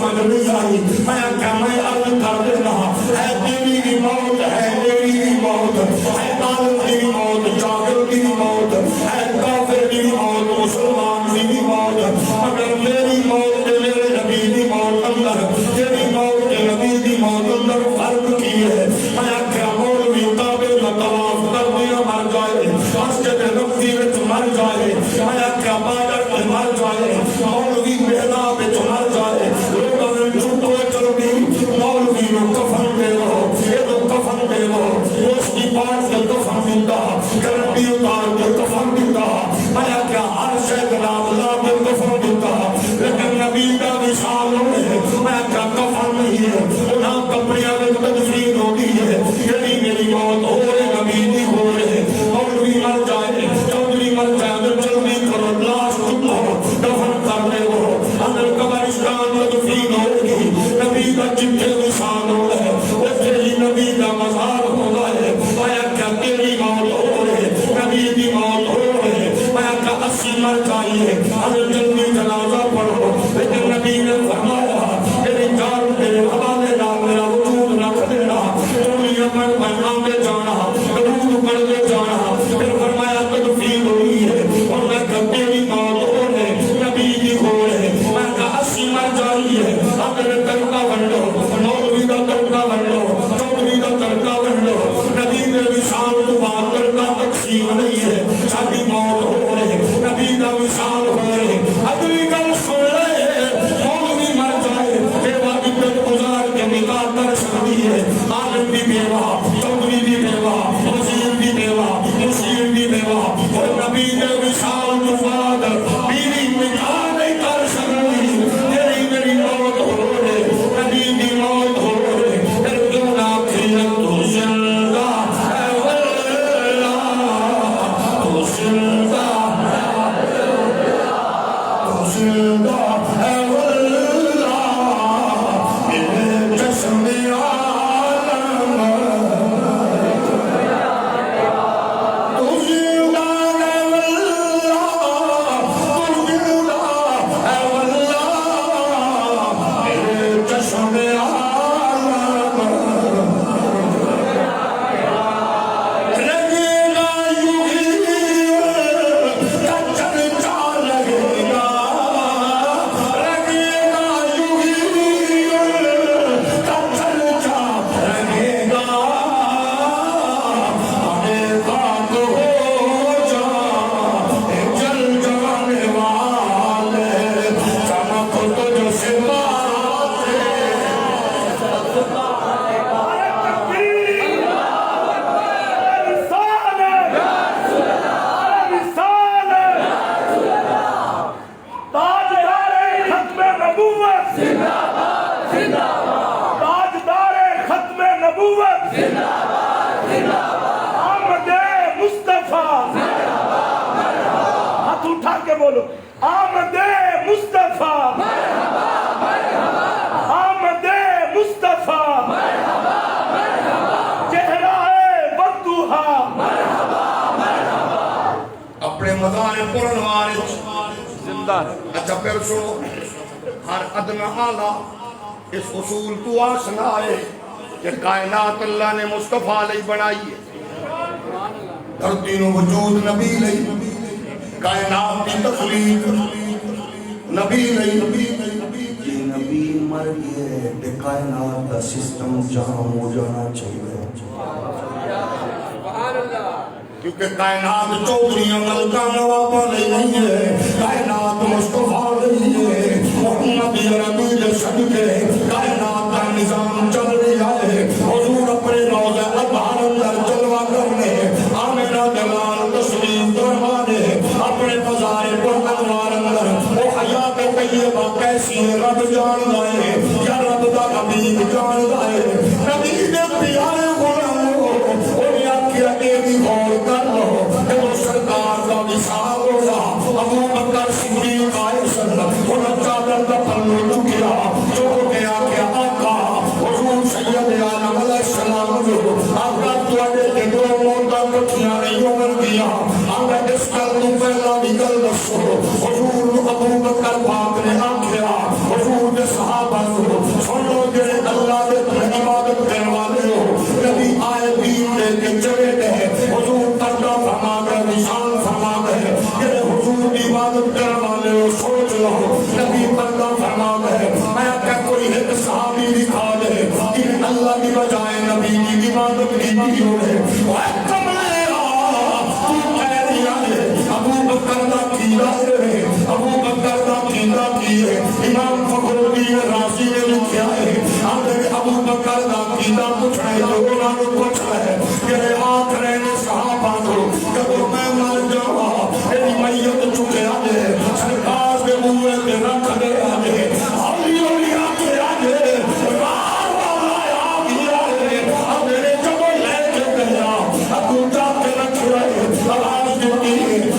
سمجھ نہیں آئی میں کیا میں عرض کر دینا ہے تیری کی موت ہے میری کی موت ہے عالم کی موت جاہل کی موت ہے کافر کی موت مسلمان کی موت مگر میری موت میرے نبی کی موت اندر تیری موت نبی کی موت اندر فرق کی ہے میں کیا مولوی کعبے کا طواف کر دیا مر جائے مسجد نبوی وچ مر جائے میں کیا بادر میں مر جائے مولوی محراب وچ مر جائے لوگوں نے جھوٹو چل گئی مولوی نو کفن دے لو یہ تو کفن دے لو اس کی بات سے کفن دیتا گرمی اتار کے کفن دیتا میں کیا ہر شہد نام لا کے کفن دیتا لیکن نبی کا وصال ہے میں کیا کفن نہیں ہے انہاں کپڑیاں میں تدفین ہوتی ہے یعنی میری موت ہو رہے نبی نہیں ہو رہے مولوی مر جائے چودھری مر جائے جلدی کرو لاش چکو دفن کر دے وہ اندر قبرستان تدفین ہوگی نبی کا جتنے وصال ہو رہے اسے ہی نبی کا مزار ہو رہے میں کیا تیری موت ہو رہے نبی کی موت ہو رہے میں کیا 80 مر جائیے اندر جلدی جنازہ پڑھو لیکن نبی نے فرمایا میری جان میرے حوالے نہ میرا وجود نہ دینا دنیا میں پیغام دے جانا درود پڑھ دے جانا پھر فرمایا تدفین ہوئی ہے اور میں کیا تیری موت ہو رہے نبی کی ہو رہے میں کیا 80 مر جائیے اگر تڑکا بن لو مولوی کا تڑکا بن لو چودھری کا تڑکا بن لو نبی نے وصال تو بات تڑکا تقسیم نہیں ہے شادی موت ہو رہے نبی کا وصال ہو رہے اگلی گل سن رہے مولوی مر جائے بیوہ عدت گزار کے نکاح کر سکتی ہے عالم بھی بیوہ چودھری بھی بیوہ وزیر بھی بیوہ مشیر بھی بیوہ اور نبی نے وصال تو بعد بیوی نکاح نہیں کر سکتی تیری میری موت ہو رہے نبی کی موت ہو رہے پھر کیوں نہ پھر تو زندہ ہے واللہ تو زندہ تو زندہ ہے واللہ میرے جسم عالم تو زندہ ہے واللہ تو زندہ ہے واللہ میرے جسم عالم لگے گا یوں ہی کچن چا لگے گا لگے گا یوں ہی کچن چا لگے گا ہمیں خاک ہو جا جل جانے والے چمک تجھ سے باتیں ہاتھ اٹھا کے بولو آمد مصطفیٰ آمد مصطفیٰ چہرہ والضحیٰ اپنے مزار پرنوار زندہ ہے اچھا پھر سنو ہر ادنا آلہ اس اصول تو آسنا ہے کہ کائنات اللہ نے مصطفیٰ علیہ بنائی ہے دھرتی نو وجود نبی لئی کائنات کی تخلیق نبی لئی نبی مر گئے تے کائنات کا سسٹم جہاں ہو جانا چاہیے کیونکہ کائنات چودھریاں ملکہ نوابہ نہیں ہے کائنات مصطفیٰ نہیں ہے محمد عربی نے صدقے کائنات کا نظام چل رہا ہے حضور اپنے روضہ اطہار اندر جلوہ کرنے آمنہ دلال تسلیم فرمانے اپنے مزار پر انوار اندر وہ حیات طیبہ کیسی ہے رب جان دائے یا رب دا حبیب جان دائے نبی نے پیارے غلاموں انہیں آکیا ایمی غور کر لو کہ وہ سرکار کا وصال ہوگا ابو بکر صدیق عائشہ انہیں چادر کا پلو چکیا جو گیا کہ آقا حضور سید عالم علیہ السلام جو آقا توڑے کے دو موٹا کٹھیاں نہیں عمر دیا آقا اس کل تو پہلا نکل دسو حضور ابو بکر پاک نے آکھیا حضور کے صحابہ عقیدہ پوچھنا ہے تو انہوں نے پوچھنا ہے کہ آخرے نے صحابہ کو جب میں مر جاؤں میری میت چکے آجے سرکار کے بوئے کے رکھ دے آجے علی اولیاء کے آجے بار بار آیا گیا ہے اب میرے جبل لے کے گیا ابو جا کے رکھ رہے آواز دیتی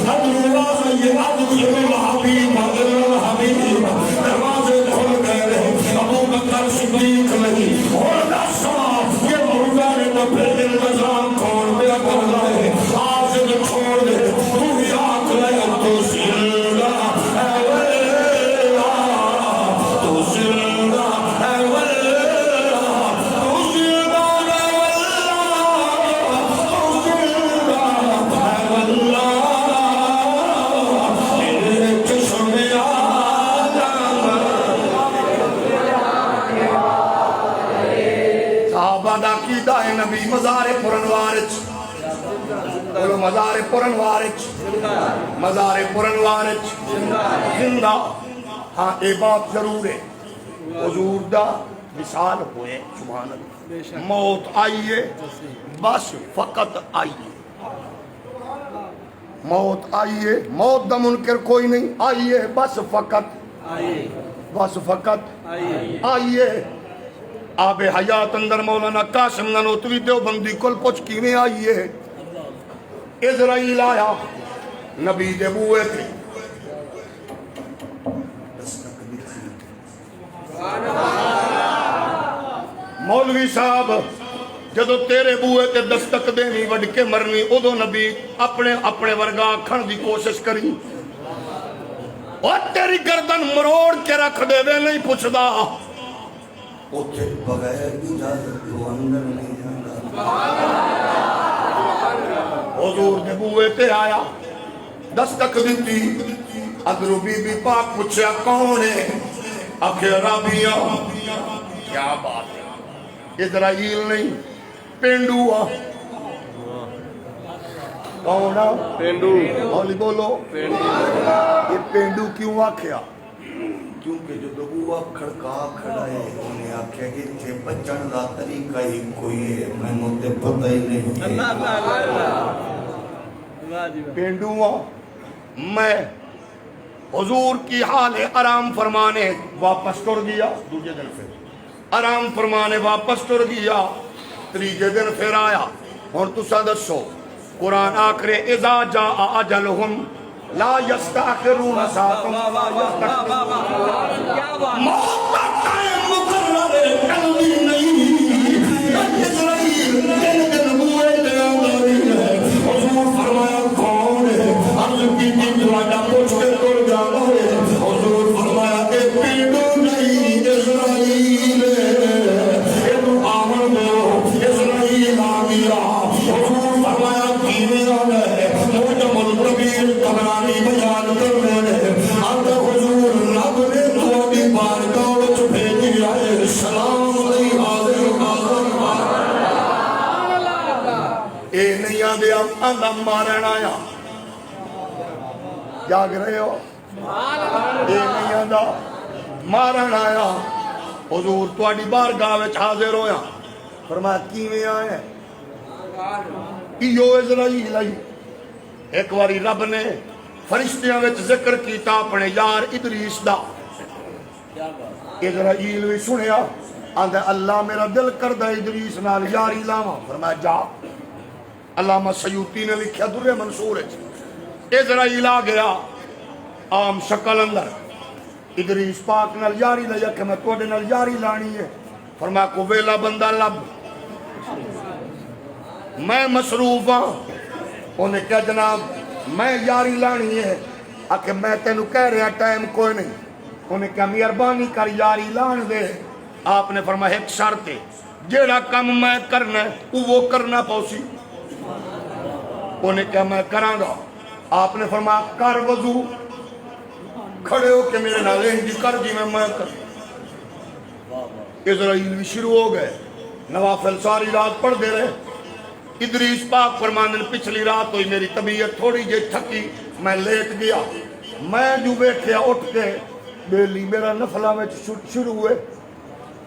ادھر یہ ادھر الحبیب ادھر الحبیب دروازے کھل گئے ابو بکر صدیق نہیں اور دساں یہ مردہ نے تو پھر دل نظام کھوڑ دیا کر رہے آج چھوڑ دے تو ہی آنکھ لے تو زندہ ہے واللہ تو زندہ ہے واللہ تو زندہ ہے واللہ تو زندہ ہے واللہ میرے چشم صحابہ دا عقیدہ ہے نبی مزار پرنوار بولو مزار پرنوار مزار پرنوار زندہ ہاں اے بات ضرور ہے حضور دا مثال ہوئے سبحان اللہ موت آئیے بس فقط آئیے موت آئیے موت دا منکر کوئی نہیں آئیے بس فقط آئیے آب حیات اندر مولانا قاسم نانوتوی دیوبندی کل پوچھ کیویں آئیے اسرائیل آیا نبی دے بوئے تھے مولوی صاحب جدو تیرے بوئے تے دستک دینی وڈ کے مرنی ادو نبی اپنے ورگا کھن دی کوشش کری اور تیری گردن مروڑ کے رکھ دے وے نہیں پوچھدا اوتھے بغیر اجازت تو اندر نہیں جانا حضور دے بوئے تے آیا دستک دیتی ادھرو بی بی پاک پوچھیا کون ہے آکھے رابیہ کیا بات ہے اسرائیل نہیں پینڈو کون ہے پینڈو ہولی بولو یہ پینڈو کیوں آکھیا کیونکہ جو دبوا کھڑکا کھڑا ہے انہیں آکھیا کہ تھے بچن دا طریقہ ہی کوئی ہے میں نوتے پتہ ہی نہیں پینڈو میں حضور کی حال آرام فرمانے واپس ٹر گیا دوسرے دن پھر آرام فرمانے واپس ٹر گیا تیسرے دن پھر آیا اور تسا دسو قرآن آخرے اذا جاء اجلہم لا یستاخرون ساعۃ ولا یستقدمون موت کا ٹائم مقرر ہے کبھی نہیں اسرائیل دن دن بوئے دے آماری ہے حضور فرمایا کون ہے عرض کی دواجہ پوچھ کے کر جانا ہے حضور فرمایا کہ پیڑو نہیں اسرائیل ہے تو آمن دو اسرائیل آگیا حضور فرمایا کیویں آنا ہے موجم القبیر کبرانی بیان کرنے نے آتا حضور رب نے تو ابھی بارگاہ وچ بھیجی آئے سلام علیہ حاضر اے نہیں آدھے آندھا مارن آیا جاگ رہے ہو اے نہیں آندھا مارن آیا حضور تواڈی بارگاہ وچ حاضر ہویا فرمایا کیویں آئے ایو اسرائیل آئی ایک واری رب نے فرشتیاں وچ ذکر کیتا اپنے یار ادریس دا اسرائیل بھی سنیا آندھا اللہ میرا دل کردہ ادریس نال یاری لاواں فرمایا جا علامہ سیوطی نے لکھیا در منصور ہے اسرائیل آ گیا عام شکل اندر ادریس پاک نال یاری لیا کہ میں توڑے نال یاری لانی ہے فرمایا کو ویلا بندہ لب میں مصروف ہاں انہیں کہا جناب میں یاری لانی ہے آکے میں تینوں کہہ رہا ٹائم کوئی نہیں انہیں کہا مہربانی کر یاری لان دے آپ نے فرمایا ایک شرط ہے جیڑا کم میں کرنا ہے وہ کرنا پوسی انہیں کہا میں کراں گا آپ نے فرمایا کر وضو کھڑے ہو کے میرے نالے ہنجی کر جی میں کر اسرائیل بھی شروع ہو گئے نوافل ساری رات پڑھ دے رہے ادریس پاک فرمانے پچھلی رات ہوئی میری طبیعت تھوڑی جے تھکی میں لیٹ گیا میں جو بیٹھیا اٹھ کے بیلی میرا نفلہ میں شروع ہوئے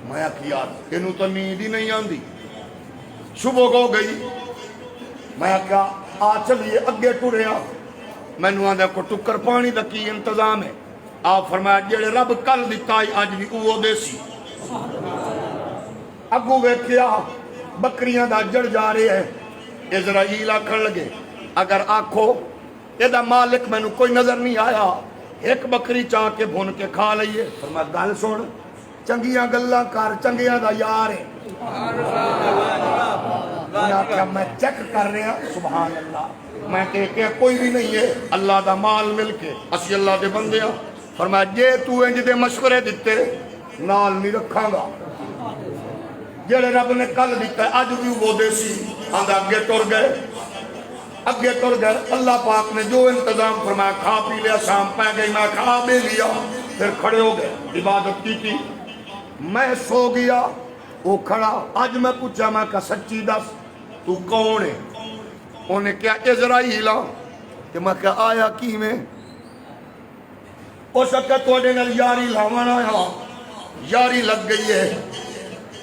میں آخی یار تینوں تو نیند ہی نہیں آتی. صبح ہو گئی, میں آخیا آ چلیے اگے ٹریا. مینو آدھا کو ٹکر پانی کا کی انتظام ہے. آپ فرمایا جڑے رب کل دیتا اج بھی وہ دے سی. اگوں ویکھیا بکریاں دا جڑ جا رہے ہیں. اسرائیل آکھن لگے اگر آکھو یہ مالک مینو کوئی نظر نہیں آیا, ایک بکری چاہ کے بھون کے کھا لئیے. فرمایا گل سن, چنگیاں گلاں کر, چنگیاں دا یار ہے. انہاں آکھیا میں چیک کر رہا. سبحان اللہ. میں کہ کوئی بھی نہیں ہے, اللہ دا مال مل کے اسی اللہ دے بندے ہاں. فرمایا جے تو انج دے مشورے دیتے نال نہیں رکھاں گا. جڑے رب نے کل دیتا ہے اج بھی وہ دے سی. آندھا اگے ٹر گئے, اگے ٹر گئے. اللہ پاک نے جو انتظام فرمایا کھا پی لیا. شام پہ گئی, میں کھا بھی لیا. پھر کھڑے ہو گئے, عبادت کی تھی. میں سو گیا, وہ کھڑا. آج میں پوچھا, میں کہا سچی دس تو کون ہے؟ انہیں کیا اسرائیل آ. کہ میں کہا آیا کی میں؟ ہو سکتا توڑے نال یاری لاوانا آیا. یاری لگ گئی ہے.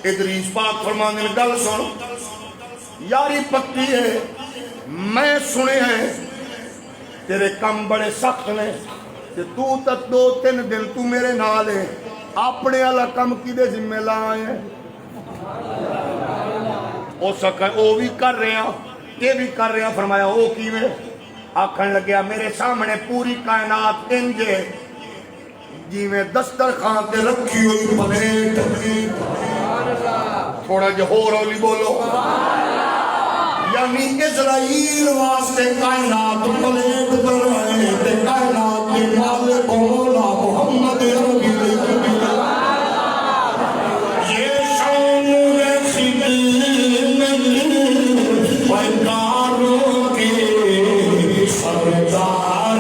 ادریس پاک فرمانے میں گل سن, یاری پکی ہے. میں سنے ہیں تیرے کم بڑے سخت نے, کہ تو تک 2-3 دن تو میرے نال ہے. اپنے والا کم کی دے ذمہ لائے ہیں. ہو سکتا وہ بھی کر رہے ہیں, یہ بھی کر رہے ہیں. فرمایا وہ کی میں؟ آکھن لگیا میرے سامنے پوری کائنات انجے جی میں دسترخوان تے رکھی ہوئی پلیٹ. تھوڑا جو ہو رولی بولو. یعنی اسرائیل واسطے کائنات پلیٹ بنائے تے کائنات کے مالک مولا محمد عربی یہ شان رکھی ویداروں کے سردار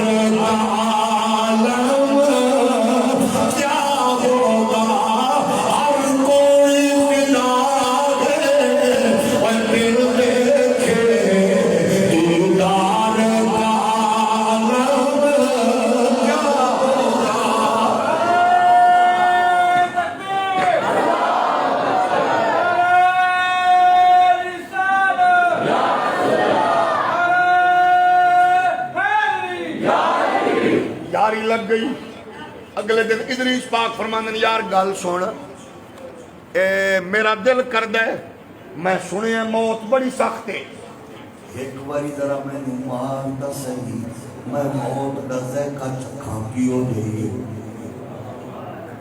لگ گئی. اگلے دن ادریس پاک فرماندے نے یار گل سن, میرا دل کردہ ہے, میں سنے موت بڑی سخت ہے. ایک باری ذرا میں نے مانتا صحیح, میں موت دا ذائقہ چکھاں کیوں دے.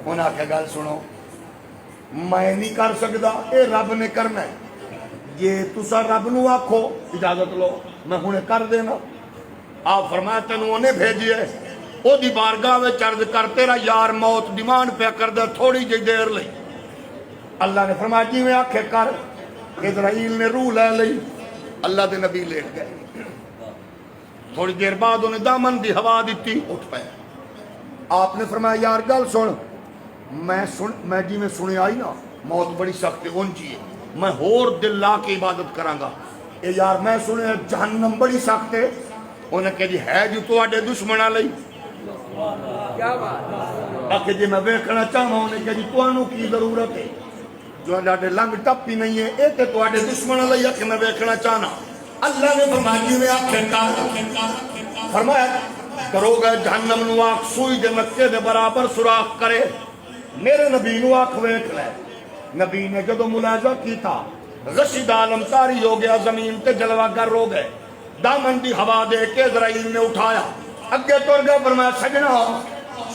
انہاں کہ گل سنو, میں نہیں کر سکتا, اے رب نے کرنا ہے. یہ تسا رب نو آکھو اجازت لو میں ہنے کر دینا. آپ فرمایا تینوں انہیں بھیجی ہے, او دی بارگاہ میں چرد کر تیرا یار موت ڈیمانڈ پہ کر دے تھوڑی جی دیر لئی. اللہ نے فرمایا جی میں آکھے کر. اسرائیل نے روح لے لئی. اللہ دے نبی لیٹ گئے. تھوڑی دیر بعد انہیں دامن دی ہوا دیتی, اٹھ پائے. آپ نے فرمایا یار گل سن, میں جی میں سنے آئی نا موت بڑی سخت ہے اونچی ہے, میں ہور دل لا کے عبادت کراں گا. اے یار میں سنے جہنم بڑی سخت ہے. انہیں کہا جی ہے جو تو آڈے دشمنہ لئی. آکھے جی میں ویکھنا چاہوں. انہیں کہا جی تو آنو کی ضرورت ہے, جو آڈے لنگ ٹپی نہیں ہے, اے تے تو آڈے دشمنہ لئی کہ میں ویکھنا چاہنا. اللہ نے فرمایا جی میں آکھے کار. فرمایا کرو گے جہنم نو آکھ سوئی دے مکے دے برابر سراخ کرے. میرے نبی نو آکھ ویکھ لے. نبی نے جدو ملاحظہ کی تھا غشید عالم تاری ہو گیا, زمین تے جلوہ گر ہو گئے. دامن دی ہوا دے کے اسرائیل نے اٹھایا, اگے ٹر گیا. فرمایا سجنا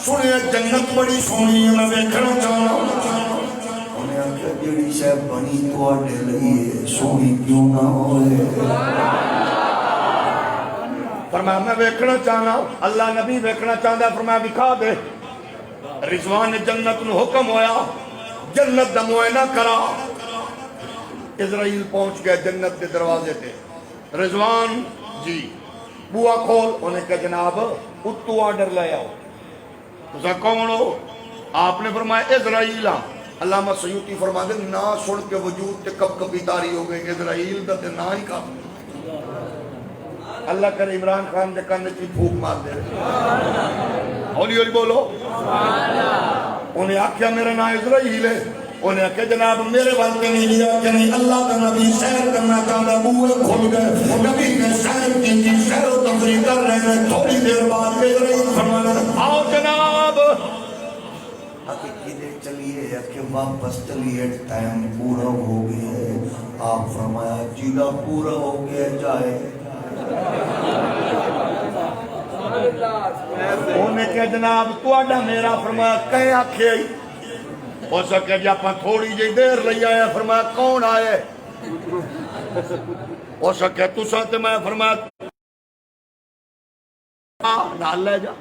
سنے جنت بڑی سونی ہے, میں ویکھنا چاہنا. انہیں آکھا جڑی شے بنی تو آڈے لئیے سونی کیوں نہ ہوئے. فرمایا میں ویکھنا چاہنا. اللہ نبی ویکھنا چاہتا. فرمایا دکھا دے. رضوان جنت نو حکم ہویا, جنت دا معائنہ کرا. اسرائیل پہنچ گئے جنت کے دروازے تے. رضوان جی بوا کھول. انہیں کہا جناب اتو آرڈر لے آؤ. تسا کون ہو؟ آپ نے فرمایا اسرائیل ہاں. علامہ سیوطی فرما دے نا سن کے وجود تے کب کبھی تاری ہو گئے. اسرائیل دا تے نا ہی کافی. اللہ کرے عمران خان دے کانے کی پھوک مار دے. ہولی ہولی بولو. انہیں آکھیا میرا نا اسرائیل ہے. انہیں کہ جناب میرے واسطے نہیں لیا کہ نہیں اللہ کا نبی سیر کرنا چاہتا بوئے کھل گئے نبی نے سیر کی سیر و تفریح کر رہے ہیں تھوڑی دیر بعد بے رہی فرمانا آؤ جناب کدھر چلیے کہ واپس چلیے ٹائم پورا ہو گیا ہے آپ فرمایا جیلا پورا ہو گیا جائے انہیں کہ جناب تو آڈا میرا فرمایا کہیں آکھے آئی ہو سکے جی آپ تھوڑی جی دیر لئی آیا فرمایا کون آئے ہو سکے تو ساتھ میں فرمایا نال لے جا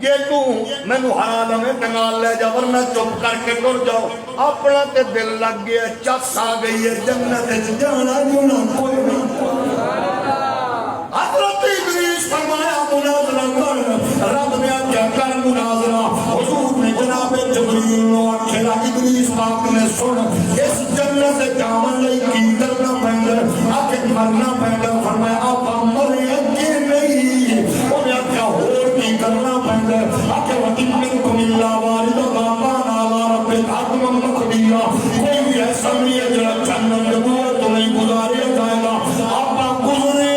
یہ تو میں نو حرال ہمیں نال لے جا ورنہ چپ کر کے ٹر جاؤ اپنا تے دل لگ گیا چس آ گئی ہے جنت جانا جونا کوئی نہیں حضرت ابلیس فرمایا مناظرہ کر رب نے کیا کر مناظرہ حضور نے جناب جبریل نو آکھیا ابلیس پاک نے سن اس جنت سے جامن لئی کی کرنا پیندا آکے مرنا پیندا فرمایا آپ مرے کہ نہیں انہیں کیا ہور کی کرنا پیندا آکے وقت منکم اللہ والد غابان آلا رب حکم مقدیہ کوئی بھی ایسا نہیں ہے جنہا جنت نبوت تو نہیں گزاریا جائے گا آپ گزرے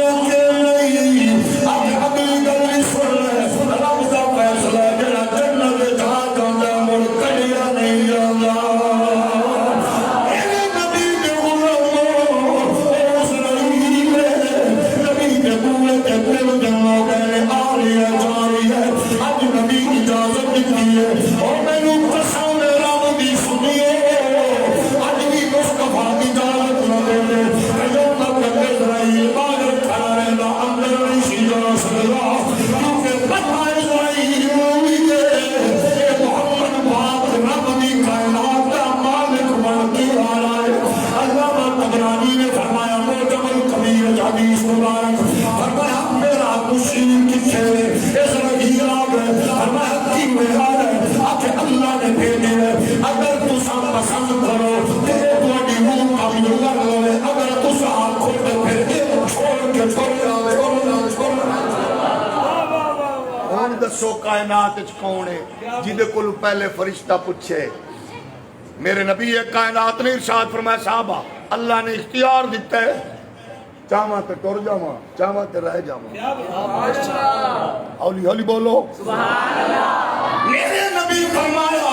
دسو کائنات کون ہے جدے کل پہلے فرشتہ پوچھے میرے نبی کائنات نے ارشاد فرمایا صحابہ اللہ نے اختیار دیتا ہے چاہاں تے ٹر جاواں چاہاں تے رہ جاواں اولی ہولی بولو سبحان اللہ میرے نبی فرمایا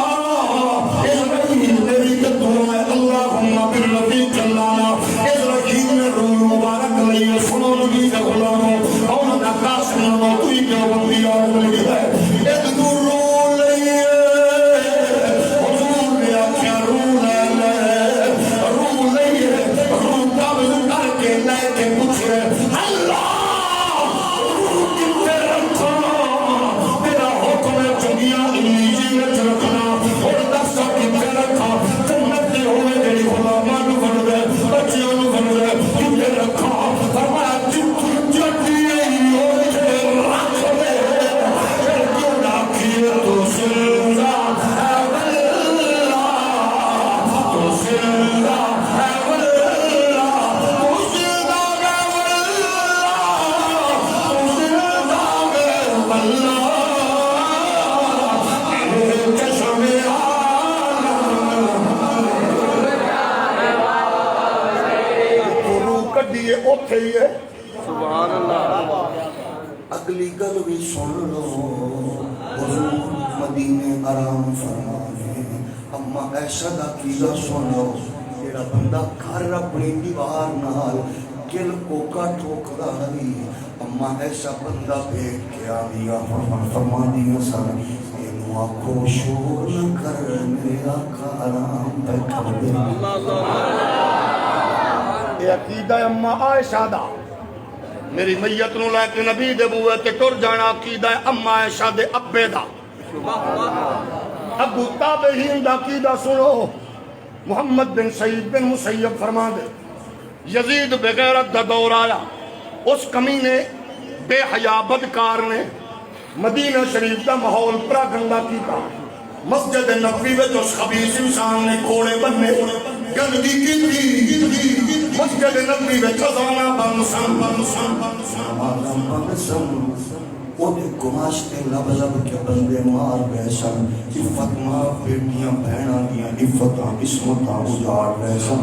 اس نبی میری دعا ہے اللہم بالنبی جلانا اس رحیم نے روح مبارک لئی سنو نبی کا غلاموں اور نقاش نو تو ہی کیا بندی اور ملی ہے ایک دور روح لئی حضور نے آکھیا روح لئی روح لئی روح قبض کر کے لے کے پوچھے اللہ روح کتے رکھا میرا حکم ہے چنگیاں انجیل رکھنا اور دستا کتے رکھا جنت کے ہوئے جڑی غلامان نو بن گئے بچیاں نو بن گئے کتے رکھا فرمایا جتی سبحان اللہ اگلی گل بھی سن لو حضور مدینے آرام فرمانے اما ایسا دا کیزا سن لو جیڑا بندہ گھر اپنی دیوار نال گل کوکا ٹھوکدا ہے اما ایسا بندہ بیٹھ کے آدیا فرما دیا سن اینو آکھو شور نہ کر میرے آقا آرام بیٹھا دے یہ عقیدہ اما عائشہ دا میری میت نو لے کے نبی دے بوئے تے ٹر جانا عقیدہ اما عائشہ دے ابے دا ابو تابعین دا عقیدہ سنو محمد بن سعید بن مسیب فرما دے یزید بغیرت دا دور آیا اس کمینے بے حیا بدکار نے مدینہ شریف دا ماحول پرا گندا کیتا مسجد نبوی وچ اس خبیث انسان نے کوڑے بننے گندگی کی مسجد نبوی وچ خزانہ بن سن ਉਹਦੇ ਗੁਮਾਸ਼ਤੇ ਲੱਭ ਲੱਭ ਕੇ ਬੰਦੇ ਮਾਰ ਗਏ ਸਨ। ਇਫਤਾਂ ਬੇਟੀਆਂ ਭੈਣਾਂ ਦੀਆਂ ਇਫਤਾਂ ਇਸਮਤਾਂ ਉਜਾੜ ਗਏ ਸਨ।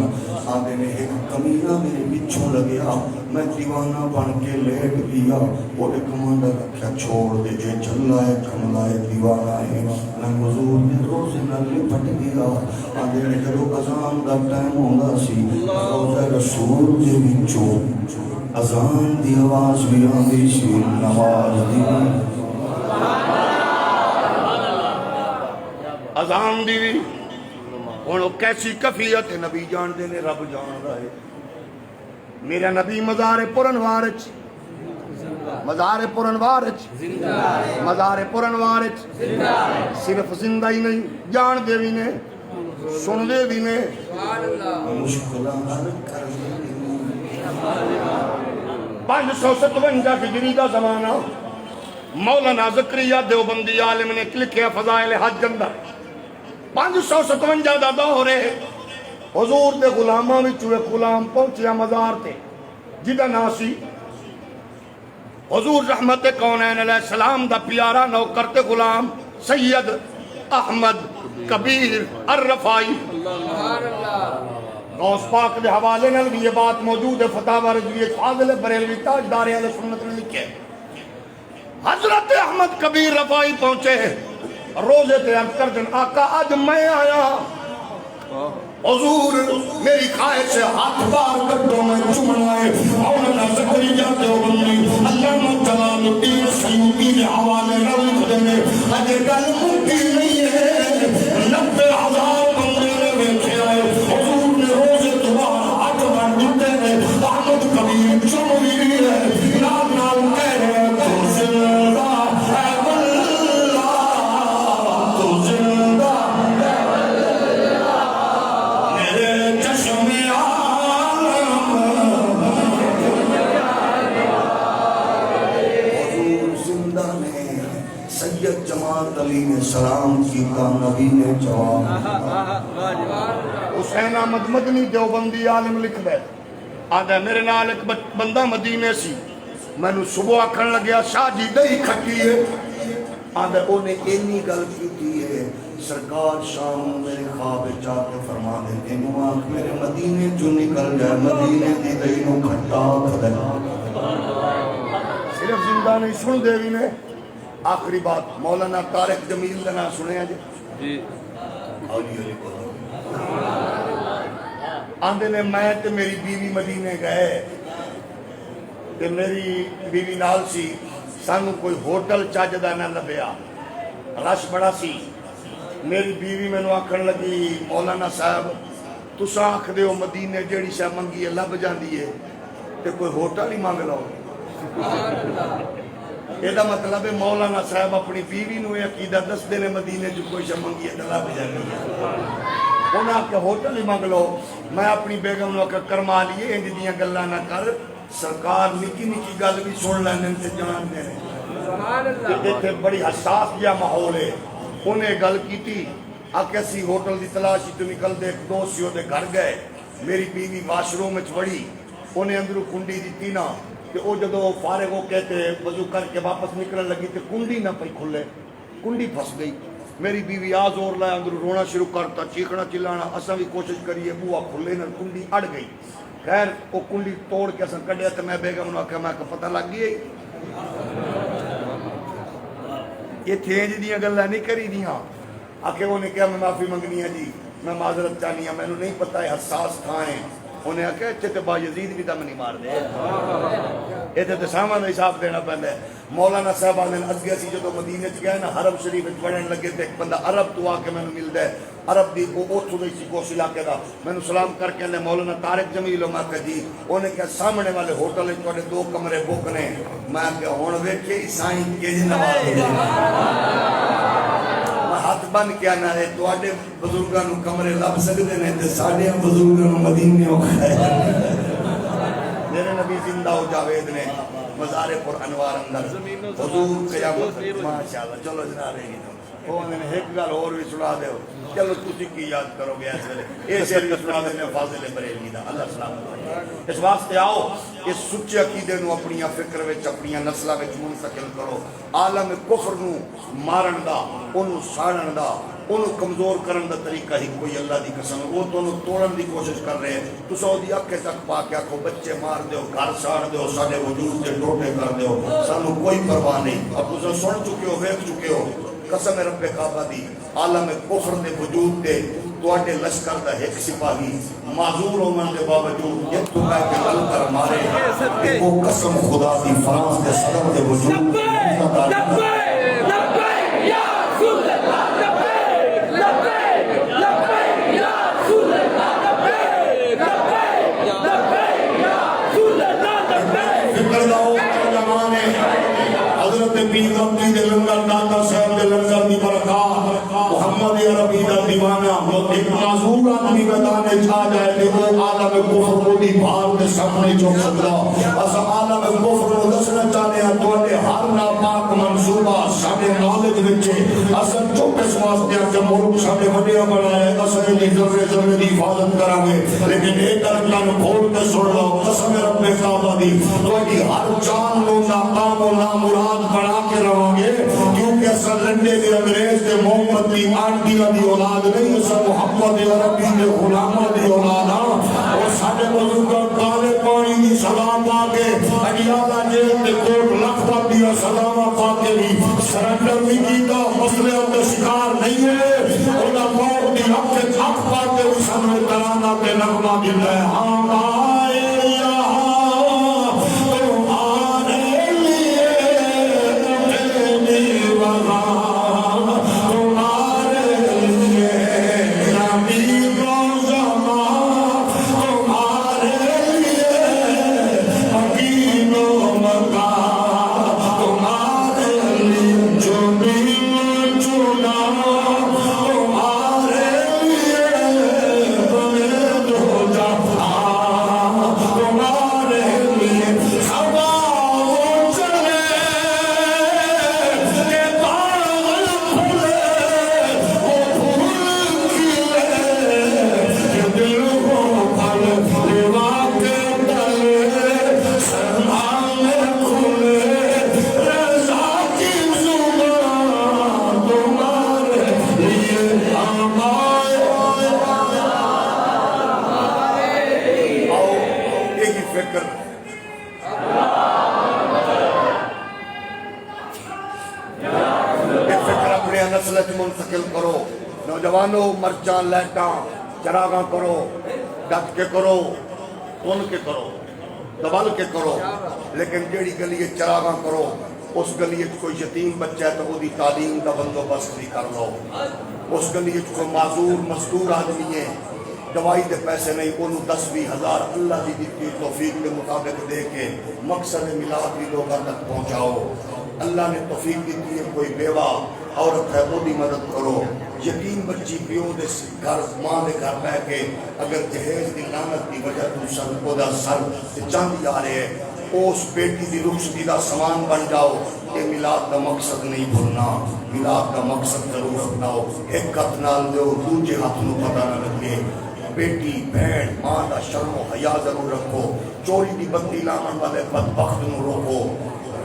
ਆਂਦੇ ਨੇ ਇੱਕ ਕਮੀਨਾ ਮੇਰੇ ਪਿੱਛੋਂ ਲੱਗਿਆ, ਮੈਂ دیਵਾਨਾ ਬਣ ਕੇ ਲੇਟ ਗਿਆ। ਉਹਦੇ ਕਮਾਂਡਰ ਰੱਖਿਆ ਛੋੜ ਦੇ, ਇਹ ਚੱਲਾ ਹੈ ਕਮਲਾ ਹੈ دیਵਾਨਾ ਹੈ। ਮੈਂ ਹਜ਼ੂਰ ਦੇ ਰੋਜ਼ੇ ਨਾਲ ਲਿਪਟ ਗਿਆ। ਆਂਦੇ ਨੇ ਜਦੋਂ ਅਜ਼ਾਨ ਦਾ ਟਾਈਮ ਹੁੰਦਾ ਸੀ, ਰੋਜ਼ਾ ਰਸੂਲ ਦੇ ਵਿੱਚੋਂ ਅਜ਼ਾਨ ਦੀ ਆਵਾਜ਼ بھی آندی سی، نماز دی اذان دی بھی ہوں کیسی کفیت ہے، نبی جان دے نے رب جان رہا ہے۔ میرا نبی مزار پرنوار مزار پرنوار مزار پرنوار صرف زندہ ہی نہیں، جان دے بھی نے، سن دے بھی نے۔ مشکلات کر 557 ہجری دا زمانہ، مولانا زکریا دیوبندی عالم نے لکھیا فضائل حج اندر 557 دا دور ہے۔ حضور دے غلاماں وچوں ایک غلام پہنچیا مزار تے، جدا نام سی حضور رحمت کونین علیہ السلام دا پیارا نوکر تے غلام سید احمد کبیر الرفائی۔ غوث پاک دے حوالے نال بھی یہ بات موجود ہے، فتاوی رضویہ فاضل بریلوی تاجدار اہل سنت نے لکھے۔ حضرت احمد کبیر رفائی پہنچے، روزے تے عرض کر دن آقا آج میں آیا، حضور میری خواہش سے ہاتھ بار کٹو میں چمن آئے۔ مولانا زکریا دیوبندی علامہ جلال الدین سیوطی کے حوالے نال لکھتے ہیں، اج گل مٹی نہیں ہے، 90,000 بندے نے ویکھے آئے۔ حضور نے روزے تو باہر ہاتھ بار دیتے ہیں، احمد کبیر چم بھی ہے، نال نال کہہ رہے ہیں تو زندہ ہے واللہ، تو زندہ ہے واللہ، میرے چشم عالم۔ حضور زندہ نے، سید جماعت علی نے سلام کیتا، نبی نے جواب۔ حسین احمد مدنی دیوبندی عالم لکھ دے، آدھا میرے نال ایک بندہ مدینے سی، میں نے صبح آکھن لگیا شاہ جی دہی کھٹی ہے، آدھا انہیں اینی گل کی ہے، سرکار شام میرے خواب جا کے فرما دیتے نواک میرے مدینے جو نکل جائے، مدینے دی دہی نو کھٹا کھدنا۔ صرف زندہ نہیں، سن دے بھی نے۔ آخری بات مولانا طارق جمیل دنا سنے ہیں جی، اولی علی کو آندے نے میں تے میری بیوی مدینے گئے تے میری بیوی نال سی، سانو کوئی ہوٹل چاجدہ نہ لبیا، رش بڑا سی۔ میری بیوی میں نو آکھن لگی مولانا صاحب تساں آکھ دیو مدینے جیڑی شاہ منگی ہے لب جاندی ہے تے کوئی ہوٹل ہی مانگ لو۔ یہ دا مطلب ہے مولانا صاحب اپنی بیوی نو عقیدہ دس دینے مدینے جو کوئی شاہ منگی ہے لب جاندی ہے، انہاں کہ ہوٹل ہی مانگ لو۔ میں اپنی بیگم نو کہ کرما لیے انج دیاں گلاں نہ کر، سرکار نکی نکی گل بھی سن لینے تے جان دینے۔ ایتھے بڑی حساس جا ماحول ہے، انہیں گل کی تھی آکے سی ہوٹل دی تلاشی تو نکل دے، ایک دوست سی دے گھر گئے، میری بیوی واش روم میں وڑی، انہیں اندروں کنڈی دیتی نا کہ او جدو فارغ ہو کہتے وضو کر کے واپس نکلنے لگی تے کنڈی نہ پئی کھلے، کنڈی پھنس گئی۔ میری بیوی آ زور لائے، اندر رونا شروع کرتا، چیخنا چلانا، اساں بھی کوشش کریے بوا کھلے نہ، کنڈی اڑ گئی۔ خیر وہ کنڈی توڑ کے اساں کڈیا تے میں بیگم نو آکھیا میں کہ پتہ لگ گئی یہ تھینج دیاں گلاں نہیں کری دیاں۔ آکھے انہیں کہا میں معافی منگنی ہے جی، میں معذرت چاہنی ہوں، میں نے نہیں پتہ ہے حساس کھائیں۔ انہیں آکھا اچھے تے با یزید بھی دم نہیں مار دے، یہ تے سامان دا حساب دینا پہلے۔ مولانا صاحب آنے ازگیا سی جدو مدینے چ گئے نا، حرم شریف پڑھن لگے تے ایک بندہ عرب تو آ کے میں نے ملدا ہے، عرب دی وہ اوتھوں دی سی کوس علاقے دا، میں نے سلام کر کے نے مولانا طارق جمیل ہو، میں کہا جی، انہیں کہا سامنے والے ہوٹل وچ تواڈے 2 کمرے بک نے، میں کہا ہن ویکھے عیسائی کیج نواز دے، ہاتھ بن کے آنا ہے تواڈے بزرگاں نو کمرے لب سکدے نے تے ساڈے بزرگاں نو مدینے اوکھا ہے۔ میرے نبی زندہ ہو جاوید نے مزار پر انوار اندر حضور قیامت ماشاءاللہ، چلو جناب رہے گی وہ ایک گل اور بھی سنا دیو چلو تسی کی یاد کرو گے اس ویلے یہ شعر بھی سنا دینے فاضل بریلوی دا اللہ سلامت اس واسطے آؤ اس سچے عقیدے نو اپنی فکر وچ اپنی نسلاں وچ منتقل کرو عالم کفر نو مارن دا اونوں ساڑن دا انہوں کمزور کرن دا طریقہ ہی کوئی اللہ دی قسم وہ تو انہوں توڑن دی کوشش کر رہے ہیں تو سعودی اکھے تک پا کے آکھو بچے مار دیو گھر ساڑ دیو سارے وجود دے ٹوٹے کر دیو سانو کوئی پرواہ نہیں اب تسا سن چکے ہو ویکھ چکے ہو قسم رب کعبہ دی عالم کفر دے وجود دے تواڈے لشکر دا ایک سپاہی معذور ہونے دے باوجود یہ تو کہہ کے گل کر مارے وہ قسم خدا دی فرانس دے صدر دے وجود حضرت پیر غمدی دے لنگر داتا صاحب دے لنگر دی برکات محمد عربی دا دیوانہ ایک معذور آدمی میدان چھا جائے کہ وہ عالم کفر کو دی بھار دے سامنے چوک سکتا اسا عالم کفر کو دسنا چاہتے ہیں توڑے ہر ناپاک منصوبہ سامنے نالج وچے اسا چوک اس واسطے کہ ملک سامنے وڈیا بنائے اسا دی ذرے ذرے دی حفاظت کرانگے لیکن ایک کان کھول کے سن لو قسم رب کعبہ دی توڑی ہر جان لو ناکام و نامراد بنا کے رہو گے کیونکہ اصل لنڈے دے انگریز دے محمد دی آنٹیاں دی اولاد نہیں اصل محمد عربی دے غلامہ دی اولاد اور ساڑھے بزرگاں کالے پانی دی سلام آگے اجیالہ جیل دے کوٹ لکھتا دیا سلام آگے بھی سرنڈر بھی کیتا مسئلے اندر شکار نہیں ہے انہا موت دی حق کے حق پاتے بھی سنوے ترانہ کے نغمہ دل ہے ہم آئے یہاں منتقل کرو نوجوانوں مرچان لائٹاں چراغاں کرو ڈٹ کے کرو تن کے کرو دبل کے کرو لیکن جیڑی گلی چراغاں کرو اس گلی کوئی یتیم بچہ ہے تو وہ دی تعلیم کا بندوبست بھی کر لو اس گلی کوئی معذور مزدور آدمی ہے دوائی دے پیسے نہیں انہوں 10-20 ہزار اللہ دی دیتی توفیق کے مطابق دے کے مقصد میلاد بھی لوگوں تک پہنچاؤ اللہ نے توفیق دیتی ہے کوئی بیوہ عورت ہے وہ بھی مدد کرو یتیم بچی پیو دے گھر ماں دے گھر بہ کے اگر جہیز دی لعنت دی وجہ تو سر کو دا سر چاندی آ رہے ہے اس بیٹی دی رخصتی دا سامان بن جاؤ یہ میلاد کا مقصد نہیں بھولنا میلاد کا مقصد ضرور اپناؤ ایک ہاتھ نال دیو دوجے ہاتھ نو پتہ نہ لگے بیٹی بہن ماں دا شرم و حیا ضرور رکھو چوری دی بتی لاون والے بدبخت نو روکو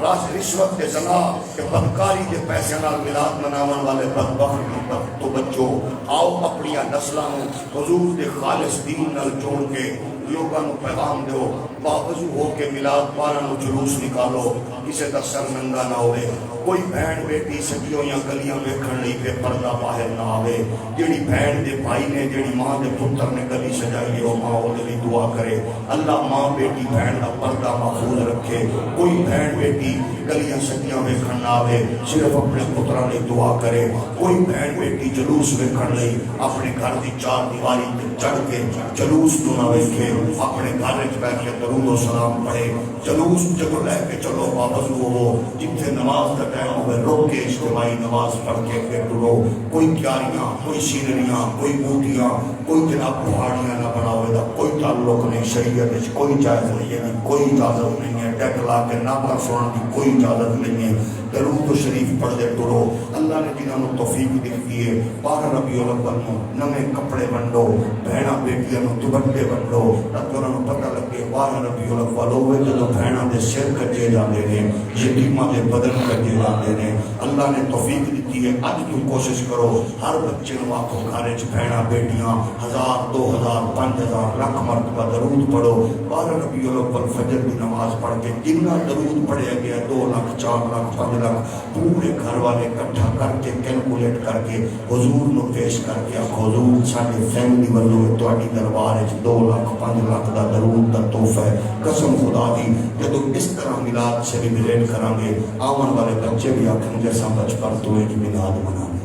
رشوت کے زنا کہ بدکاری کے پیسے نال میلاد مناون والے بدبخت تو بچو آؤ اپنی نسلاں حضور دے خالص دین نال جوڑ کے لوگاں نو پیغام دیو باوضو ہو کے میلاد پارا نو جلوس نکالو کسے دا سر ننگا نہ ہوئے کوئی بہن بیٹی سکیوں یا گلیاں ویکھن لئی بے پردہ باہر نہ آوے جیڑی بہن دے بھائی نے جیڑی ماں دے پتر نے گلی سجائی ہو ماں وہ دلی دعا کرے اللہ ماں بیٹی بہن دا پردہ محفوظ رکھے کوئی بہن بیٹی گلیاں سکیاں ویکھن نہ آوے صرف اپنے پترہ لئی دعا کرے کوئی بہن بیٹی جلوس ویکھن لئی اپنے گھر دی چار دیواری تے چڑھ کے جلوس تو نہ ویکھے اپنے گھر وچ بیٹھ کے درود و سلام پڑھے جلوس جب لے کے چلو باوضو ہو جتنے نماز کا ٹائم ہوئے روک کے اجتماعی نماز پڑھ کے پھر ڈرو کوئی کیاریاں کوئی سینریاں کوئی بوٹیاں کوئی جناب پہاڑیاں نہ بناوے دا کوئی تعلق نہیں شریعت کوئی جائز نہیں ہے کوئی اجازت نہیں ہے ڈیک لا کے نہ پر سنن کی کوئی اجازت نہیں ہے درود و شریف پڑھتے ٹرو اللہ نے جنہوں نے توفیق دیتی ہے 12 ربیع الاول نو نویں کپڑے ونڈو بہنا بیٹیاں نو دوپٹے ونڈو تاکہ انہوں پتہ لگے 12 ربیع الاول ہوئے جدو بہنا دے سر کٹے جاندے نے یتیماں دے بدن کٹے جاندے نے اللہ نے توفیق دیتی ہے اج تم کوشش کرو ہر بچے نو آکھو گھر وچ بہنا بیٹیاں 1000 2000 5000 لاکھ مرتبہ درود پڑھو 12 ربیع الاول فجر کی نماز پڑھ کے جتنا درود پڑھیا گیا 2 لاکھ 4 لاکھ 5 لاکھ پورے گھر والے اکٹھا کر کے کیلکولیٹ کر کے حضور نو پیش کر کے حضور ساڈے فیملی والوں تہاڈی دربار وچ 2 لاکھ 5 لاکھ دا درود دا تحفہ ہے قسم خدا دی جدوں اس طرح میلاد سیلیبریٹ کریں گے آون والے بچے بھی آکھن جیسا بچپن تو ایک میلاد منانے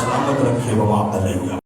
سلامت رکھے وبا علیہ